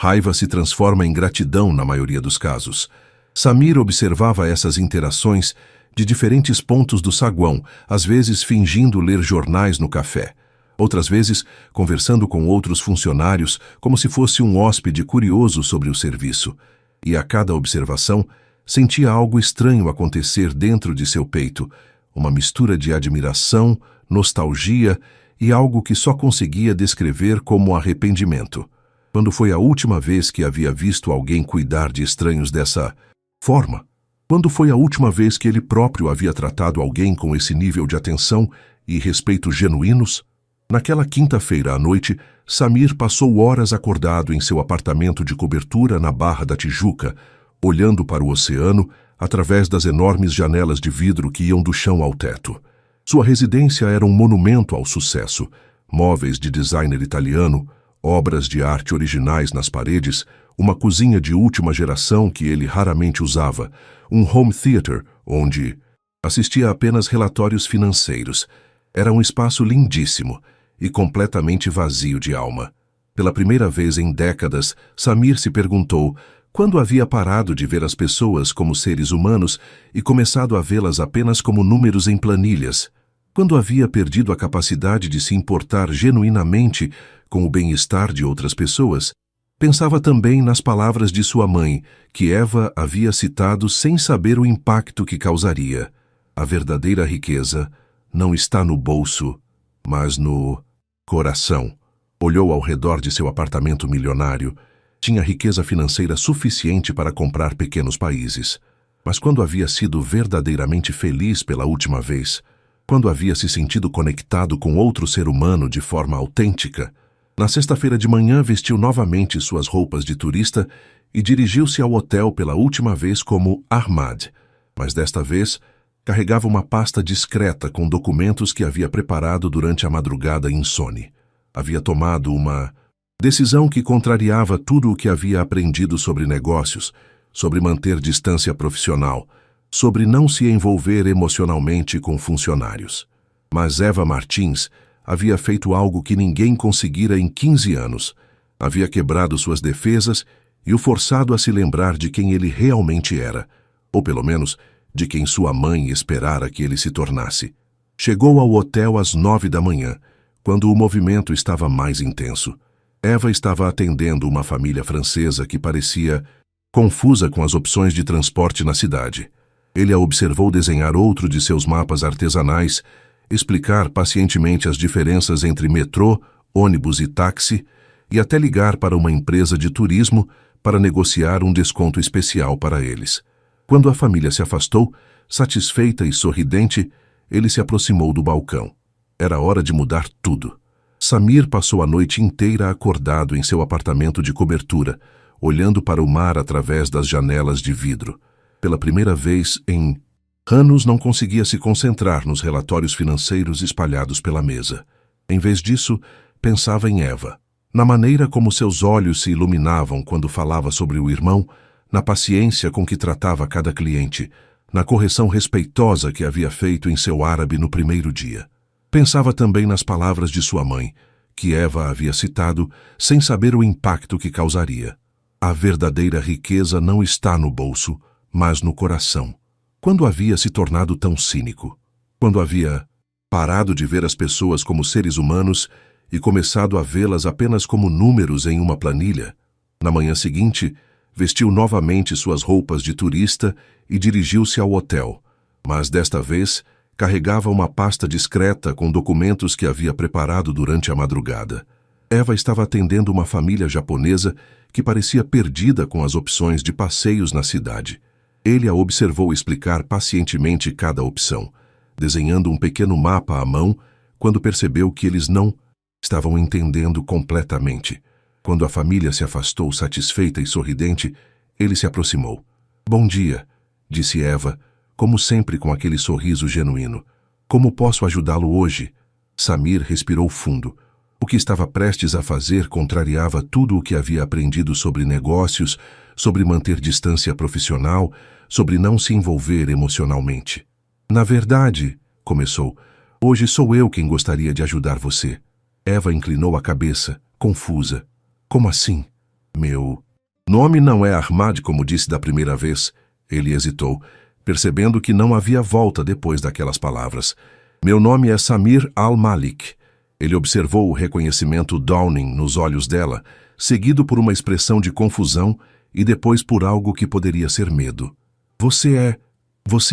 raiva se transforma em gratidão na maioria dos casos." Samir observava essas interações de diferentes pontos do saguão, às vezes fingindo ler jornais no café. Outras vezes, conversando com outros funcionários como se fosse um hóspede curioso sobre o serviço. E a cada observação, sentia algo estranho acontecer dentro de seu peito, uma mistura de admiração, nostalgia e algo que só conseguia descrever como arrependimento. Quando foi a última vez que havia visto alguém cuidar de estranhos dessa forma? Quando foi a última vez que ele próprio havia tratado alguém com esse nível de atenção e respeito genuínos? Naquela quinta-feira à noite, Samir passou horas acordado em seu apartamento de cobertura na Barra da Tijuca, olhando para o oceano através das enormes janelas de vidro que iam do chão ao teto. Sua residência era um monumento ao sucesso. Móveis de designer italiano, obras de arte originais nas paredes, uma cozinha de última geração que ele raramente usava, um home theater onde assistia apenas relatórios financeiros. Era um espaço lindíssimo e completamente vazio de alma. Pela primeira vez em décadas, Samir se perguntou quando havia parado de ver as pessoas como seres humanos e começado a vê-las apenas como números em planilhas. Quando havia perdido a capacidade de se importar genuinamente com o bem-estar de outras pessoas. Pensava também nas palavras de sua mãe, que Eva havia citado sem saber o impacto que causaria. A verdadeira riqueza não está no bolso, mas no coração. Olhou ao redor de seu apartamento milionário Tinha riqueza financeira suficiente para comprar pequenos países. Mas quando havia sido verdadeiramente feliz pela última vez, quando havia se sentido conectado com outro ser humano de forma autêntica, na sexta-feira de manhã vestiu novamente suas roupas de turista e dirigiu-se ao hotel pela última vez como Ahmad, mas desta vez carregava uma pasta discreta com documentos que havia preparado durante a madrugada insone. Havia tomado uma decisão que contrariava tudo o que havia aprendido sobre negócios, sobre manter distância profissional, sobre não se envolver emocionalmente com funcionários. Mas Eva Martins havia feito algo que ninguém conseguira em 15 anos. Havia quebrado suas defesas e o forçado a se lembrar de quem ele realmente era, ou pelo menos de quem sua mãe esperara que ele se tornasse. Chegou ao hotel às 9 da manhã, quando o movimento estava mais intenso. Eva estava atendendo uma família francesa que parecia confusa com as opções de transporte na cidade. Ele a observou desenhar outro de seus mapas artesanais, explicar pacientemente as diferenças entre metrô, ônibus e táxi, e até ligar para uma empresa de turismo para negociar um desconto especial para eles. Quando a família se afastou, satisfeita e sorridente, ele se aproximou do balcão. Era hora de mudar tudo. Samir passou a noite inteira acordado em seu apartamento de cobertura, olhando para o mar através das janelas de vidro. Pela primeira vez em anos não conseguia se concentrar nos relatórios financeiros espalhados pela mesa. Em vez disso, pensava em Eva, na maneira como seus olhos se iluminavam quando falava sobre o irmão, na paciência com que tratava cada cliente, na correção respeitosa que havia feito em seu árabe no primeiro dia. Pensava também nas palavras de sua mãe, que Eva havia citado sem saber o impacto que causaria. A verdadeira riqueza não está no bolso, mas no coração. Quando havia se tornado tão cínico? Quando havia parado de ver as pessoas como seres humanos e começado a vê-las apenas como números em uma planilha? Na manhã seguinte, vestiu novamente suas roupas de turista e dirigiu-se ao hotel, mas desta vez carregava uma pasta discreta com documentos que havia preparado durante a madrugada. Eva estava atendendo uma família japonesa que parecia perdida com as opções de passeios na cidade. Ele a observou explicar pacientemente cada opção, desenhando um pequeno mapa à mão, quando percebeu que eles não estavam entendendo completamente. Quando a família se afastou satisfeita e sorridente, ele se aproximou. "Bom dia", disse Eva, como sempre com aquele sorriso genuíno. "Como posso ajudá-lo hoje?" Samir respirou fundo. O que estava prestes a fazer contrariava tudo o que havia aprendido sobre negócios, sobre manter distância profissional, sobre não se envolver emocionalmente. "Na verdade", começou, "hoje sou eu quem gostaria de ajudar você." Eva inclinou a cabeça, confusa. "Como assim?" "Meu nome não é Ahmad, como disse da primeira vez." Ele hesitou, percebendo que não havia volta depois daquelas palavras. "Meu nome é Samir Al-Malik." Ele observou o reconhecimento Downing nos olhos dela, seguido por uma expressão de confusão e depois por algo que poderia ser medo. Você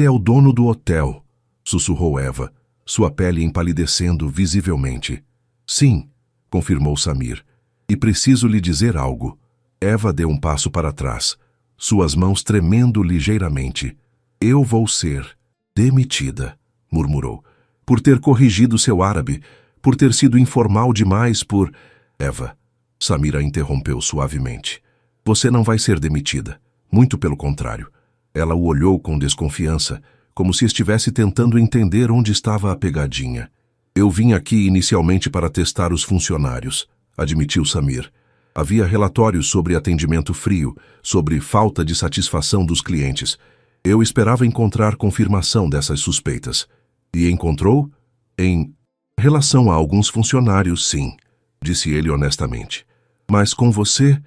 é o dono do hotel", sussurrou Eva, sua pele empalidecendo visivelmente. "Sim", confirmou Samir. "E preciso lhe dizer algo." Eva deu um passo para trás, suas mãos tremendo ligeiramente. "Eu vou ser demitida", murmurou, "por ter corrigido seu árabe, por ter sido informal demais, por..." "Eva", Samir a interrompeu suavemente. "Você não vai ser demitida. Muito pelo contrário." Ela o olhou com desconfiança, como se estivesse tentando entender onde estava a pegadinha. "Eu vim aqui inicialmente para testar os funcionários", admitiu Samir. Havia relatórios sobre atendimento frio, sobre falta de satisfação dos clientes. Eu esperava encontrar confirmação dessas suspeitas. E encontrou? Em relação a alguns funcionários, sim, disse ele honestamente. Mas com você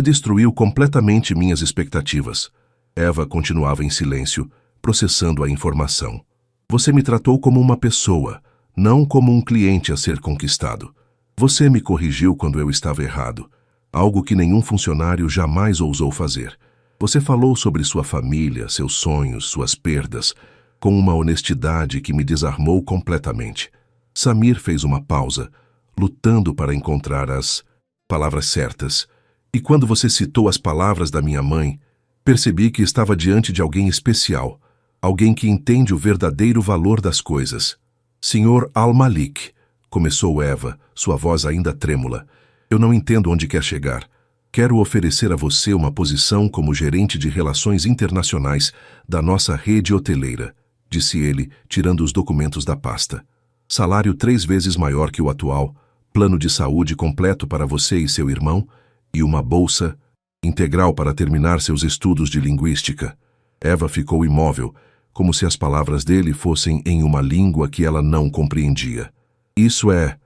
destruiu completamente minhas expectativas. Eva continuava em silêncio, processando a informação. Você me tratou como uma pessoa, não como um cliente a ser conquistado. Você me corrigiu quando eu estava errado, algo que nenhum funcionário jamais ousou fazer. Você falou sobre sua família, seus sonhos, suas perdas, com uma honestidade que me desarmou completamente. Samir fez uma pausa, lutando para encontrar as palavras certas, E quando você citou as palavras da minha mãe, percebi que estava diante de alguém especial, alguém que entende o verdadeiro valor das coisas. Senhor Al-Malik, começou Eva, sua voz ainda trêmula, eu não entendo onde quer chegar. Quero oferecer a você uma posição como gerente de relações internacionais da nossa rede hoteleira, disse ele, tirando os documentos da pasta. Salário 3 vezes maior que o atual, plano de saúde completo para você e seu irmão, e uma bolsa integral para terminar seus estudos de linguística. Eva ficou imóvel, como se as palavras dele fossem em uma língua que ela não compreendia. Isso é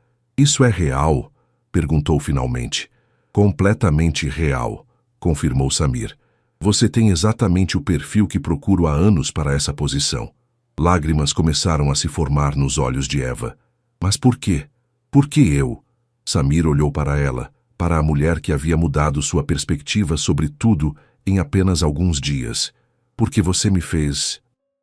real? Perguntou finalmente. Completamente real, confirmou Samir. Você tem exatamente o perfil que procuro há anos para essa posição. Lágrimas começaram a se formar nos olhos de Eva. Mas por quê? Por que eu? Samir olhou para ela, para a mulher que havia mudado sua perspectiva sobre tudo em apenas alguns dias. Porque você me fez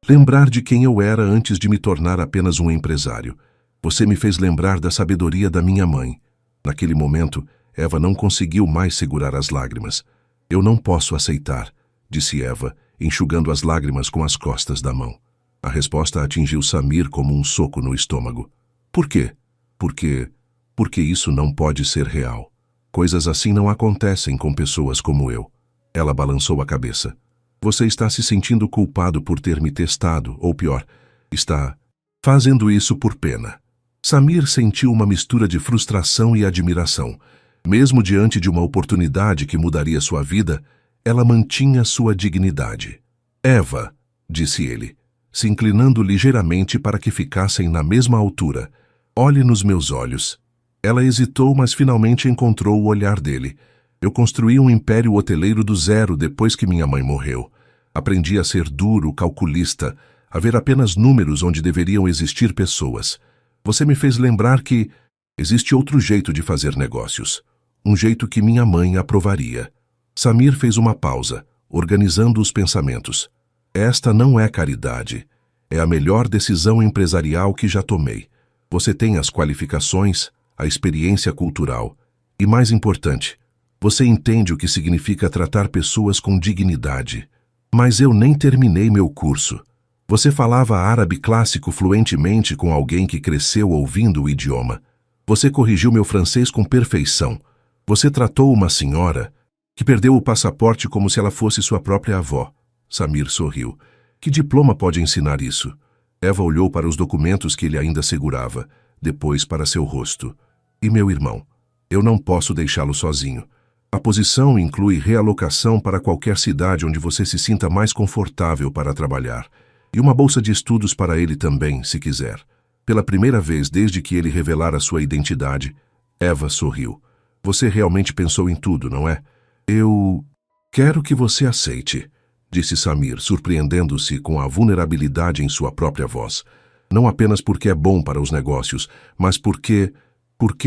lembrar de quem eu era antes de me tornar apenas um empresário. Você me fez lembrar da sabedoria da minha mãe. Naquele momento, Eva não conseguiu mais segurar as lágrimas. Eu não posso aceitar, disse Eva, enxugando as lágrimas com as costas da mão. A resposta atingiu Samir como um soco no estômago. Por quê? Porque isso não pode ser real. Coisas assim não acontecem com pessoas como eu. Ela balançou a cabeça. Você está se sentindo culpado por ter me testado, ou pior, está fazendo isso por pena. Samir sentiu uma mistura de frustração e admiração. Mesmo diante de uma oportunidade que mudaria sua vida, ela mantinha sua dignidade. Eva, disse ele, se inclinando ligeiramente para que ficassem na mesma altura, olhe nos meus olhos. Ela hesitou, mas finalmente encontrou o olhar dele. Eu construí um império hoteleiro do zero depois que minha mãe morreu. Aprendi a ser duro, calculista, a ver apenas números onde deveriam existir pessoas. Você me fez lembrar que existe outro jeito de fazer negócios. Um jeito que minha mãe aprovaria. Samir fez uma pausa, organizando os pensamentos. Esta não é caridade. É a melhor decisão empresarial que já tomei. Você tem as qualificações, a experiência cultural. E mais importante, você entende o que significa tratar pessoas com dignidade. Mas eu nem terminei meu curso. Você falava árabe clássico fluentemente com alguém que cresceu ouvindo o idioma. Você corrigiu meu francês com perfeição. Você tratou uma senhora que perdeu o passaporte como se ela fosse sua própria avó. Samir sorriu. Que diploma pode ensinar isso? Eva olhou para os documentos que ele ainda segurava, depois para seu rosto. E meu irmão? Eu não posso deixá-lo sozinho. A posição inclui realocação para qualquer cidade onde você se sinta mais confortável para trabalhar. E uma bolsa de estudos para ele também, se quiser. Pela primeira vez desde que ele revelara sua identidade, Eva sorriu. Você realmente pensou em tudo, não é? Eu quero que você aceite, disse Samir, surpreendendo-se com a vulnerabilidade em sua própria voz. Não apenas porque é bom para os negócios, mas porque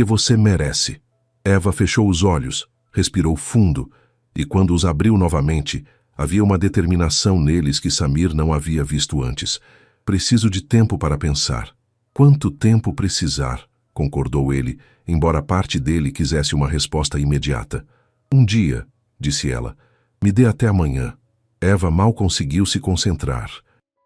você merece. Eva fechou os olhos, respirou fundo, e quando os abriu novamente, havia uma determinação neles que Samir não havia visto antes. Preciso de tempo para pensar. Quanto tempo precisar? Concordou ele, embora parte dele quisesse uma resposta imediata. Um dia, disse ela, me dê até amanhã. Eva mal conseguiu se concentrar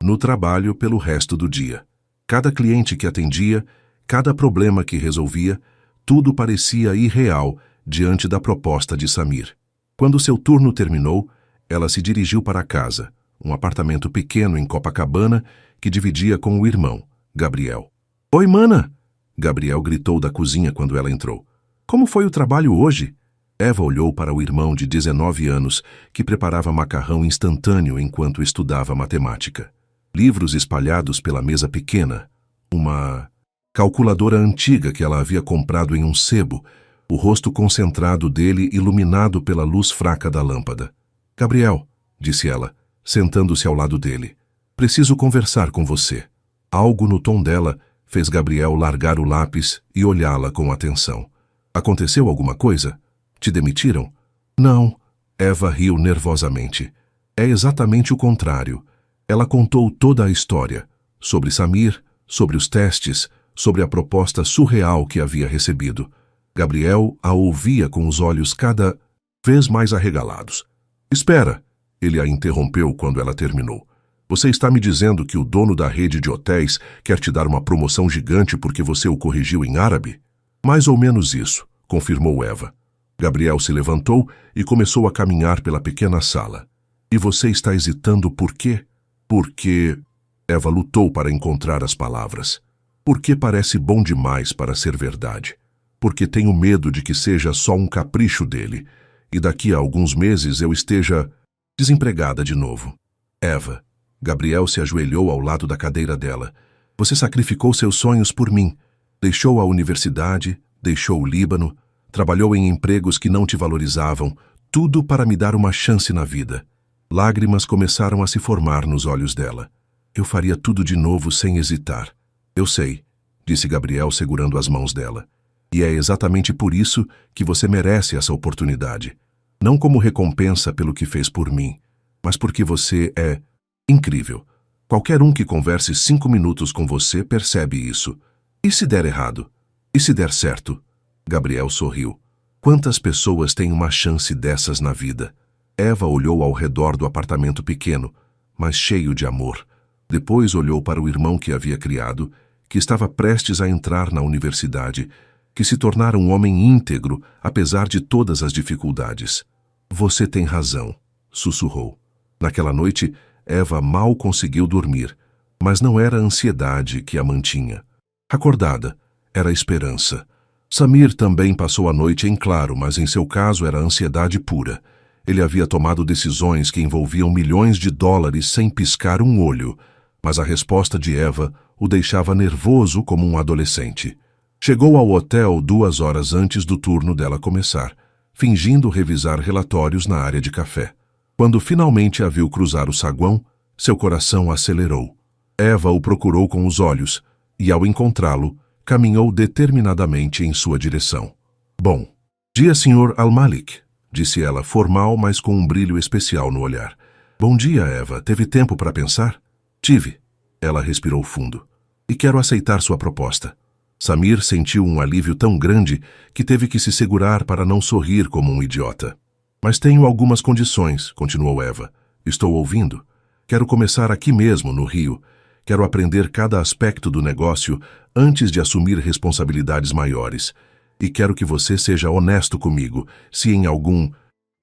no trabalho pelo resto do dia. Cada cliente que atendia, cada problema que resolvia, tudo parecia irreal diante da proposta de Samir. Quando seu turno terminou, ela se dirigiu para casa, um apartamento pequeno em Copacabana que dividia com o irmão, Gabriel. Oi, mana! Gabriel gritou da cozinha quando ela entrou. Como foi o trabalho hoje? Eva olhou para o irmão de 19 anos, que preparava macarrão instantâneo enquanto estudava matemática. Livros espalhados pela mesa pequena, uma calculadora antiga que ela havia comprado em um sebo, o rosto concentrado dele iluminado pela luz fraca da lâmpada. Gabriel, disse ela, sentando-se ao lado dele, preciso conversar com você. Algo no tom dela fez Gabriel largar o lápis e olhá-la com atenção. Aconteceu alguma coisa? Te demitiram? Não. Eva riu nervosamente. É exatamente o contrário. Ela contou toda a história. Sobre Samir, sobre os testes, sobre a proposta surreal que havia recebido. Gabriel a ouvia com os olhos cada vez mais arregalados. Espera, ele a interrompeu quando ela terminou. Você está me dizendo que o dono da rede de hotéis quer te dar uma promoção gigante porque você o corrigiu em árabe? Mais ou menos isso, confirmou Eva. Gabriel se levantou e começou a caminhar pela pequena sala. E você está hesitando por quê? Porque... Eva lutou para encontrar as palavras. Porque parece bom demais para ser verdade. Porque tenho medo de que seja só um capricho dele e daqui a alguns meses eu esteja desempregada de novo. Eva. Gabriel se ajoelhou ao lado da cadeira dela. Você sacrificou seus sonhos por mim. Deixou a universidade, deixou o Líbano, trabalhou em empregos que não te valorizavam, tudo para me dar uma chance na vida. Lágrimas começaram a se formar nos olhos dela. Eu faria tudo de novo sem hesitar. Eu sei, disse Gabriel segurando as mãos dela. E é exatamente por isso que você merece essa oportunidade. Não como recompensa pelo que fez por mim, mas porque você é incrível. Qualquer um que converse 5 minutos com você percebe isso. E se der errado? E se der certo? Gabriel sorriu. Quantas pessoas têm uma chance dessas na vida? Eva olhou ao redor do apartamento pequeno, mas cheio de amor. Depois olhou para o irmão que havia criado, que estava prestes a entrar na universidade, que se tornara um homem íntegro, apesar de todas as dificuldades. Você tem razão, sussurrou. Naquela noite, Eva mal conseguiu dormir, mas não era a ansiedade que a mantinha. Acordada, era a esperança. Samir também passou a noite em claro, mas em seu caso era ansiedade pura. Ele havia tomado decisões que envolviam milhões de dólares sem piscar um olho, mas a resposta de Eva o deixava nervoso como um adolescente. Chegou ao hotel 2 horas antes do turno dela começar, fingindo revisar relatórios na área de café. Quando finalmente a viu cruzar o saguão, seu coração acelerou. Eva o procurou com os olhos e, ao encontrá-lo, caminhou determinadamente em sua direção. Bom dia, Sr. Al-Malik, disse ela, formal, mas com um brilho especial no olhar. Bom dia, Eva. Teve tempo para pensar? Tive. Ela respirou fundo. E quero aceitar sua proposta. Samir sentiu um alívio tão grande que teve que se segurar para não sorrir como um idiota. Mas tenho algumas condições, continuou Eva. Estou ouvindo. Quero começar aqui mesmo, no Rio. Quero aprender cada aspecto do negócio antes de assumir responsabilidades maiores. E quero que você seja honesto comigo, se em algum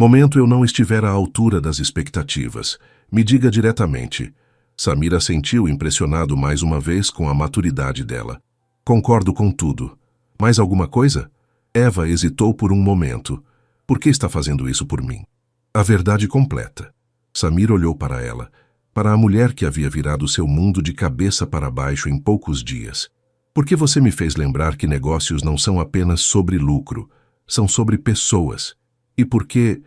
momento eu não estiver à altura das expectativas. Me diga diretamente. Samir assentiu, impressionado mais uma vez com a maturidade dela. Concordo com tudo. Mais alguma coisa? Eva hesitou por um momento. Por que está fazendo isso por mim? A verdade completa. Samir olhou para ela, para a mulher que havia virado seu mundo de cabeça para baixo em poucos dias. Por que você me fez lembrar que negócios não são apenas sobre lucro, são sobre pessoas? E por que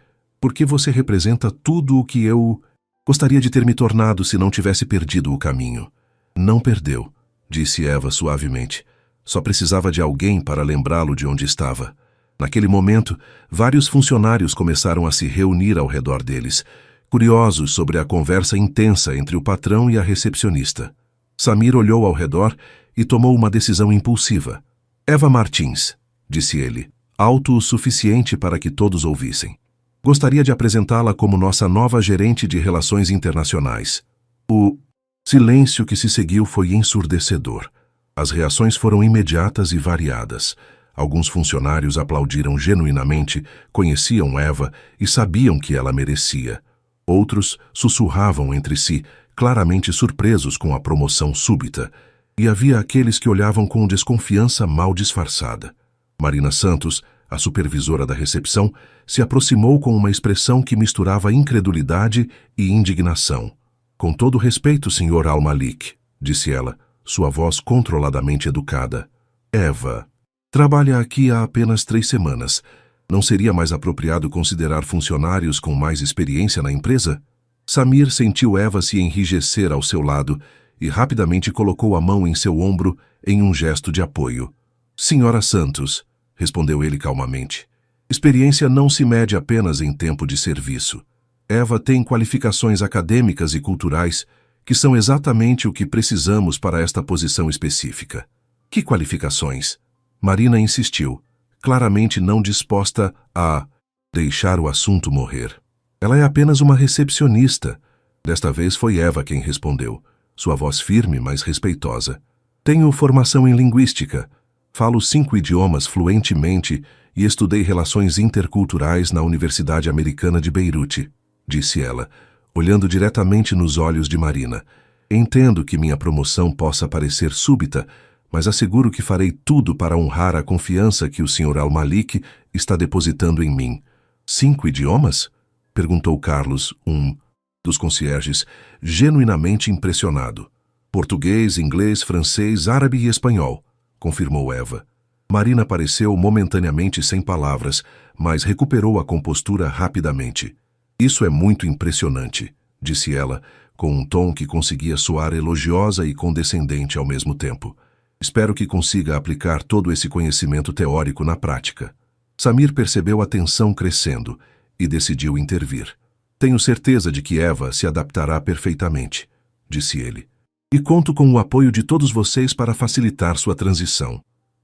você representa tudo o que eu gostaria de ter me tornado se não tivesse perdido o caminho? Não perdeu, disse Eva suavemente. Só precisava de alguém para lembrá-lo de onde estava. Naquele momento, vários funcionários começaram a se reunir ao redor deles, curiosos sobre a conversa intensa entre o patrão e a recepcionista. Samir olhou ao redor e tomou uma decisão impulsiva. Eva Martins, disse ele, alto o suficiente para que todos ouvissem. Gostaria de apresentá-la como nossa nova gerente de relações internacionais. O silêncio que se seguiu foi ensurdecedor. As reações foram imediatas e variadas. Alguns funcionários aplaudiram genuinamente, conheciam Eva e sabiam que ela merecia. Outros sussurravam entre si, claramente surpresos com a promoção súbita. E havia aqueles que olhavam com desconfiança mal disfarçada. Marina Santos, a supervisora da recepção, se aproximou com uma expressão que misturava incredulidade e indignação. Com todo respeito, Sr. Al-Malik, disse ela, sua voz controladamente educada. Eva trabalha aqui há apenas 3 semanas. Não seria mais apropriado considerar funcionários com mais experiência na empresa? Samir sentiu Eva se enrijecer ao seu lado e rapidamente colocou a mão em seu ombro em um gesto de apoio. Senhora Santos, respondeu ele calmamente, experiência não se mede apenas em tempo de serviço. Eva tem qualificações acadêmicas e culturais que são exatamente o que precisamos para esta posição específica. Que qualificações? Marina insistiu, claramente não disposta a Deixar o assunto morrer. Ela é apenas uma recepcionista. Desta vez foi Eva quem respondeu, sua voz firme, mas respeitosa. Tenho formação em linguística. Falo 5 idiomas fluentemente e estudei relações interculturais na Universidade Americana de Beirute, disse ela, olhando diretamente nos olhos de Marina. Entendo que minha promoção possa parecer súbita, mas asseguro que farei tudo para honrar a confiança que o Sr. Al-Malik está depositando em mim. 5 idiomas? Perguntou Carlos, um dos concierges, genuinamente impressionado. Português, inglês, francês, árabe e espanhol, confirmou Eva. Marina pareceu momentaneamente sem palavras, mas recuperou a compostura rapidamente. Isso é muito impressionante, disse ela, com um tom que conseguia soar elogiosa e condescendente ao mesmo tempo. Espero que consiga aplicar todo esse conhecimento teórico na prática. Samir percebeu a tensão crescendo e decidiu intervir. Tenho certeza de que Eva se adaptará perfeitamente, disse ele. E conto com o apoio de todos vocês para facilitar sua transição.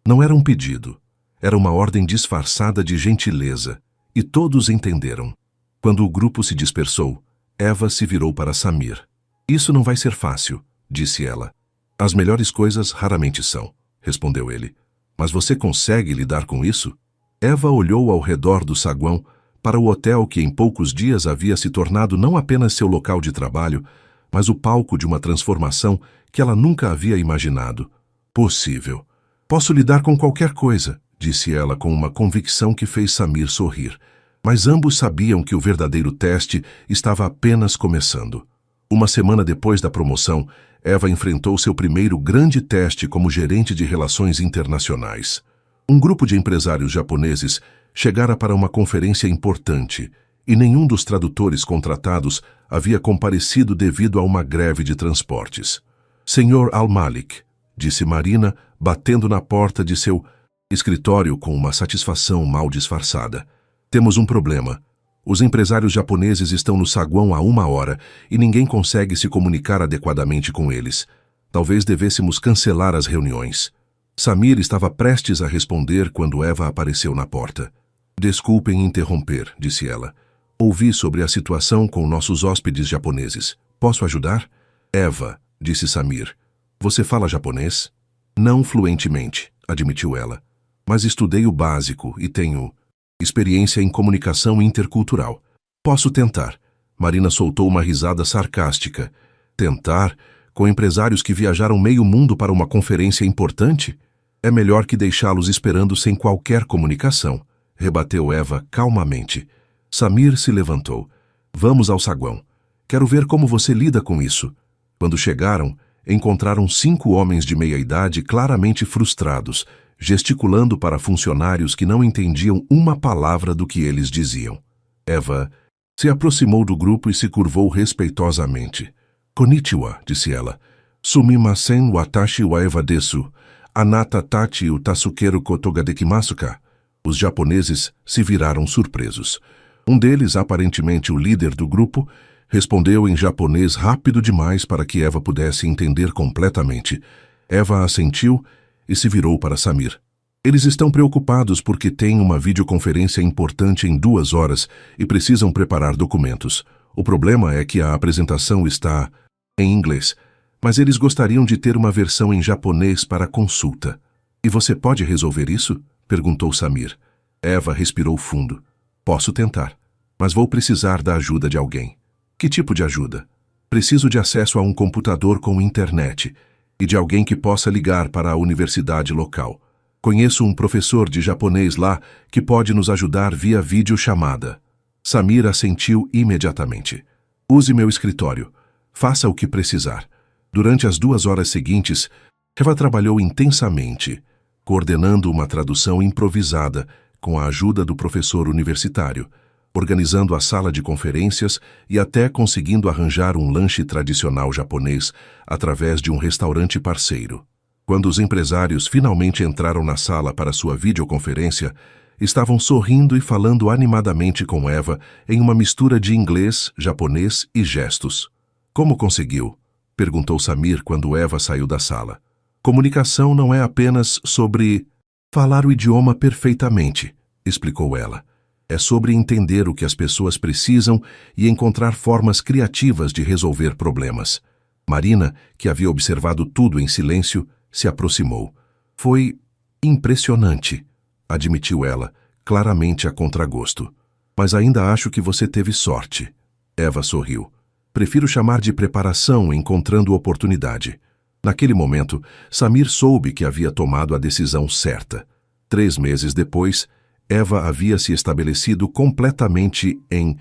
Não era um pedido, era uma ordem disfarçada de gentileza, e todos entenderam. Quando o grupo se dispersou, Eva se virou para Samir. Isso não vai ser fácil, disse ela. As melhores coisas raramente são, respondeu ele. Mas você consegue lidar com isso? Eva olhou ao redor do saguão para o hotel que em poucos dias havia se tornado não apenas seu local de trabalho, mas o palco de uma transformação que ela nunca havia imaginado. Possível. Posso lidar com qualquer coisa, disse ela com uma convicção que fez Samir sorrir. Mas ambos sabiam que o verdadeiro teste estava apenas começando. Uma semana depois da promoção, Eva enfrentou seu primeiro grande teste como gerente de relações internacionais. Um grupo de empresários japoneses chegara para uma conferência importante e nenhum dos tradutores contratados havia comparecido devido a uma greve de transportes. Senhor Al-Malik, disse Marina, batendo na porta de seu escritório com uma satisfação mal disfarçada. Temos um problema. Os empresários japoneses estão no saguão há 1 hora e ninguém consegue se comunicar adequadamente com eles. Talvez devêssemos cancelar as reuniões. Samir estava prestes a responder quando Eva apareceu na porta. Desculpem interromper, disse ela. Ouvi sobre a situação com nossos hóspedes japoneses. Posso ajudar? Eva, disse Samir. Você fala japonês? Não fluentemente, admitiu ela. Mas estudei o básico e tenho experiência em comunicação intercultural. Posso tentar. Marina soltou uma risada sarcástica. Tentar? Com empresários que viajaram meio mundo para uma conferência importante? É melhor que deixá-los esperando sem qualquer comunicação, rebateu Eva calmamente. Samir se levantou. Vamos ao saguão. Quero ver como você lida com isso. Quando chegaram, encontraram 5 homens de meia-idade claramente frustrados, gesticulando para funcionários que não entendiam uma palavra do que eles diziam. Eva se aproximou do grupo e se curvou respeitosamente. Konnichiwa, disse ela. Sumimasen watashi wa Eva desu. Anata tachi o tasukeru koto ga dekimasuka. Os japoneses se viraram surpresos. Um deles, aparentemente o líder do grupo, respondeu em japonês rápido demais para que Eva pudesse entender completamente. Eva assentiu e se virou para Samir. Eles estão preocupados porque têm uma videoconferência importante em 2 horas e precisam preparar documentos. O problema é que a apresentação está em inglês, mas eles gostariam de ter uma versão em japonês para consulta. E você pode resolver isso? Perguntou Samir. Eva respirou fundo. Posso tentar, mas vou precisar da ajuda de alguém. Que tipo de ajuda? Preciso de acesso a um computador com internet e de alguém que possa ligar para a universidade local. Conheço um professor de japonês lá que pode nos ajudar via videochamada. Samir assentiu imediatamente. Use meu escritório. Faça o que precisar. Durante as 2 horas seguintes, Eva trabalhou intensamente, coordenando uma tradução improvisada com a ajuda do professor universitário, organizando a sala de conferências e até conseguindo arranjar um lanche tradicional japonês através de um restaurante parceiro. Quando os empresários finalmente entraram na sala para sua videoconferência, estavam sorrindo e falando animadamente com Eva em uma mistura de inglês, japonês e gestos. Como conseguiu? Perguntou Samir quando Eva saiu da sala. Comunicação não é apenas sobre falar o idioma perfeitamente, explicou ela. É sobre entender o que as pessoas precisam e encontrar formas criativas de resolver problemas. Marina, que havia observado tudo em silêncio, se aproximou. Foi impressionante, admitiu ela, claramente a contragosto. Mas ainda acho que você teve sorte. Eva sorriu. Prefiro chamar de preparação encontrando oportunidade. Naquele momento, Samir soube que havia tomado a decisão certa. 3 meses depois, Eva havia se estabelecido completamente em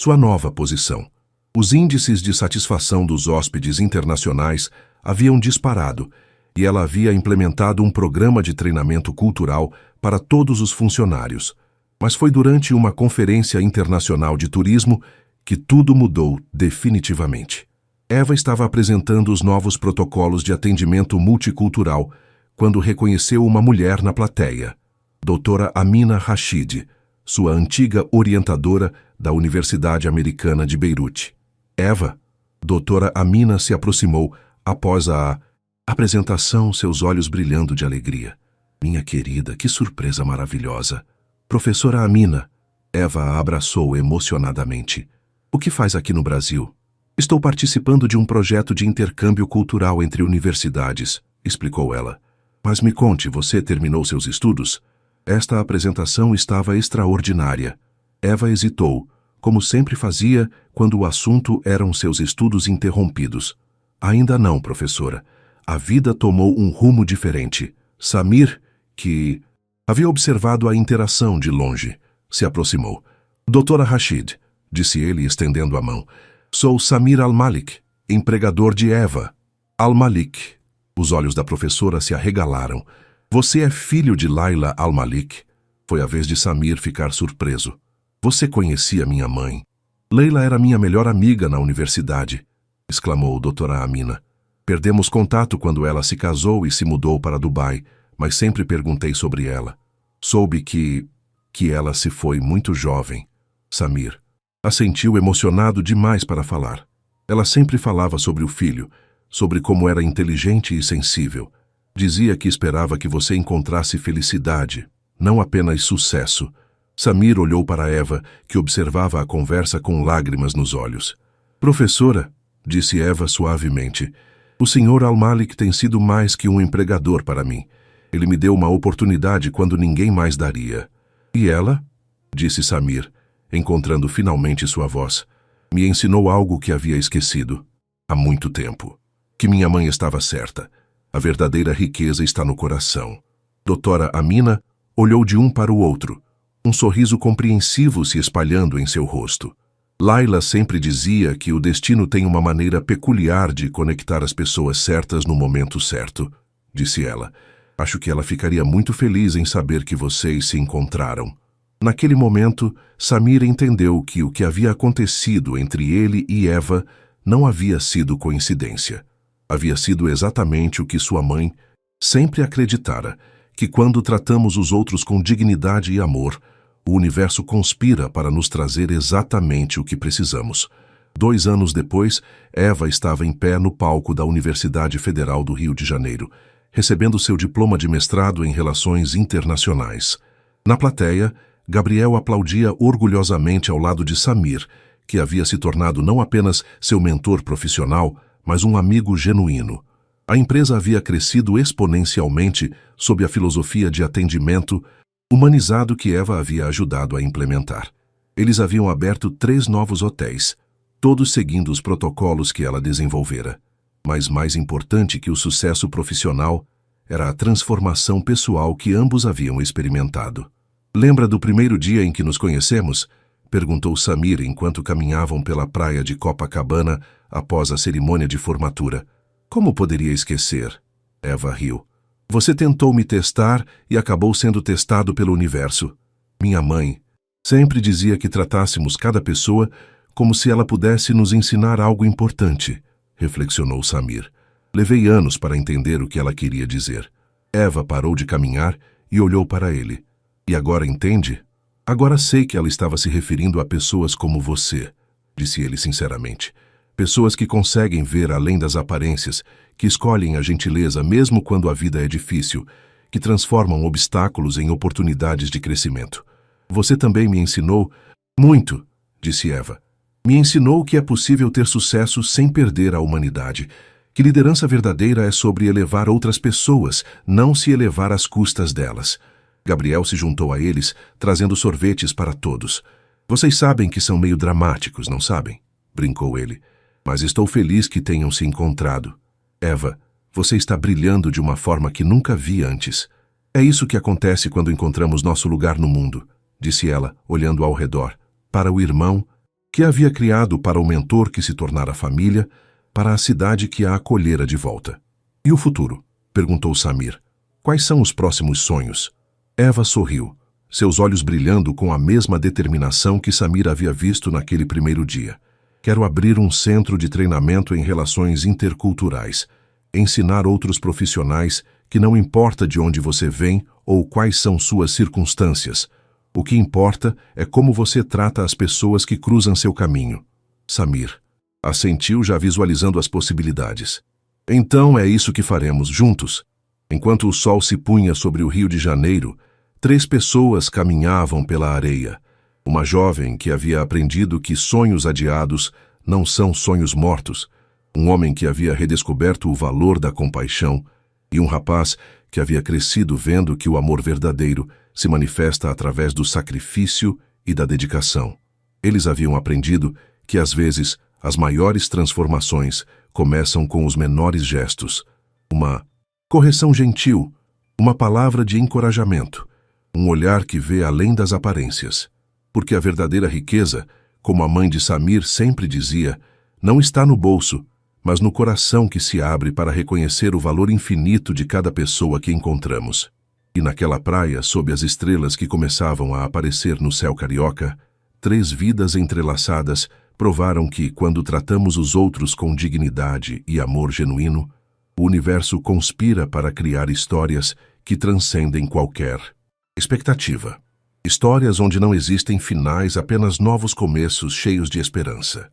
sua nova posição. Os índices de satisfação dos hóspedes internacionais haviam disparado e ela havia implementado um programa de treinamento cultural para todos os funcionários. Mas foi durante uma conferência internacional de turismo que tudo mudou definitivamente. Eva estava apresentando os novos protocolos de atendimento multicultural quando reconheceu uma mulher na plateia. Doutora Amina Rashid, sua antiga orientadora da Universidade Americana de Beirute. Eva, doutora Amina se aproximou após a apresentação, seus olhos brilhando de alegria. Minha querida, que surpresa maravilhosa. Professora Amina, Eva a abraçou emocionadamente. O que faz aqui no Brasil? Estou participando de um projeto de intercâmbio cultural entre universidades, explicou ela. Mas me conte, você terminou seus estudos? Esta apresentação estava extraordinária. Eva hesitou, como sempre fazia quando o assunto eram seus estudos interrompidos. Ainda não, professora. A vida tomou um rumo diferente. Samir, que havia observado a interação de longe, se aproximou. Doutora Rashid, disse ele estendendo a mão. Sou Samir Al-Malik, empregador de Eva. Al-Malik. Os olhos da professora se arregalaram. Você é filho de Laila Al-Malik? Foi a vez de Samir ficar surpreso. Você conhecia minha mãe. Leila era minha melhor amiga na universidade, exclamou doutora Amina. Perdemos contato quando ela se casou e se mudou para Dubai, mas sempre perguntei sobre ela. Soube que ela se foi muito jovem. Samir assentiu emocionado demais para falar. Ela sempre falava sobre o filho, sobre como era inteligente e sensível. Dizia que esperava que você encontrasse felicidade, não apenas sucesso. Samir olhou para Eva, que observava a conversa com lágrimas nos olhos. Professora, disse Eva suavemente, o Sr. Al-Malik tem sido mais que um empregador para mim. Ele me deu uma oportunidade quando ninguém mais daria. E ela? Disse Samir, encontrando finalmente sua voz. Me ensinou algo que havia esquecido. Há muito tempo. Que minha mãe estava certa. A verdadeira riqueza está no coração. Doutora Amina olhou de um para o outro, um sorriso compreensivo se espalhando em seu rosto. Laila sempre dizia que o destino tem uma maneira peculiar de conectar as pessoas certas no momento certo, disse ela. Acho que ela ficaria muito feliz em saber que vocês se encontraram. Naquele momento, Samir entendeu que o que havia acontecido entre ele e Eva não havia sido coincidência. Havia sido exatamente o que sua mãe sempre acreditara, que quando tratamos os outros com dignidade e amor, o universo conspira para nos trazer exatamente o que precisamos. 2 anos depois, Eva estava em pé no palco da Universidade Federal do Rio de Janeiro, recebendo seu diploma de mestrado em Relações Internacionais. Na plateia, Gabriel aplaudia orgulhosamente ao lado de Samir, que havia se tornado não apenas seu mentor profissional, mas um amigo genuíno. A empresa havia crescido exponencialmente sob a filosofia de atendimento humanizado que Eva havia ajudado a implementar. Eles haviam aberto 3 novos hotéis, todos seguindo os protocolos que ela desenvolvera. Mas mais importante que o sucesso profissional era a transformação pessoal que ambos haviam experimentado. Lembra do primeiro dia em que nos conhecemos? Perguntou Samir enquanto caminhavam pela praia de Copacabana após a cerimônia de formatura. Como poderia esquecer? Eva riu. Você tentou me testar e acabou sendo testado pelo universo. Minha mãe sempre dizia que tratássemos cada pessoa como se ela pudesse nos ensinar algo importante, reflexionou Samir. Levei anos para entender o que ela queria dizer. Eva parou de caminhar e olhou para ele. E agora entende? Agora sei que ela estava se referindo a pessoas como você, disse ele sinceramente. Pessoas que conseguem ver além das aparências, que escolhem a gentileza mesmo quando a vida é difícil, que transformam obstáculos em oportunidades de crescimento. Você também me ensinou muito, disse Eva. Me ensinou que é possível ter sucesso sem perder a humanidade, que liderança verdadeira é sobre elevar outras pessoas, não se elevar às custas delas. Gabriel se juntou a eles, trazendo sorvetes para todos. Vocês sabem que são meio dramáticos, não sabem? Brincou ele. Mas estou feliz que tenham se encontrado. Eva, você está brilhando de uma forma que nunca vi antes. É isso que acontece quando encontramos nosso lugar no mundo, disse ela, olhando ao redor, para o irmão que a havia criado, para o mentor que se tornara família, para a cidade que a acolhera de volta. E o futuro? Perguntou Samir. Quais são os próximos sonhos? Eva sorriu, seus olhos brilhando com a mesma determinação que Samir havia visto naquele primeiro dia. Quero abrir um centro de treinamento em relações interculturais, ensinar outros profissionais que não importa de onde você vem ou quais são suas circunstâncias. O que importa é como você trata as pessoas que cruzam seu caminho. Samir assentiu, já visualizando as possibilidades. Então é isso que faremos, juntos. Enquanto o sol se punha sobre o Rio de Janeiro, 3 pessoas caminhavam pela areia. Uma jovem que havia aprendido que sonhos adiados não são sonhos mortos, um homem que havia redescoberto o valor da compaixão e um rapaz que havia crescido vendo que o amor verdadeiro se manifesta através do sacrifício e da dedicação. Eles haviam aprendido que, às vezes, as maiores transformações começam com os menores gestos. Uma correção gentil, uma palavra de encorajamento, um olhar que vê além das aparências. Porque a verdadeira riqueza, como a mãe de Samir sempre dizia, não está no bolso, mas no coração que se abre para reconhecer o valor infinito de cada pessoa que encontramos. E naquela praia, sob as estrelas que começavam a aparecer no céu carioca, 3 vidas entrelaçadas provaram que, quando tratamos os outros com dignidade e amor genuíno, o universo conspira para criar histórias que transcendem qualquer expectativa. Histórias onde não existem finais, apenas novos começos cheios de esperança.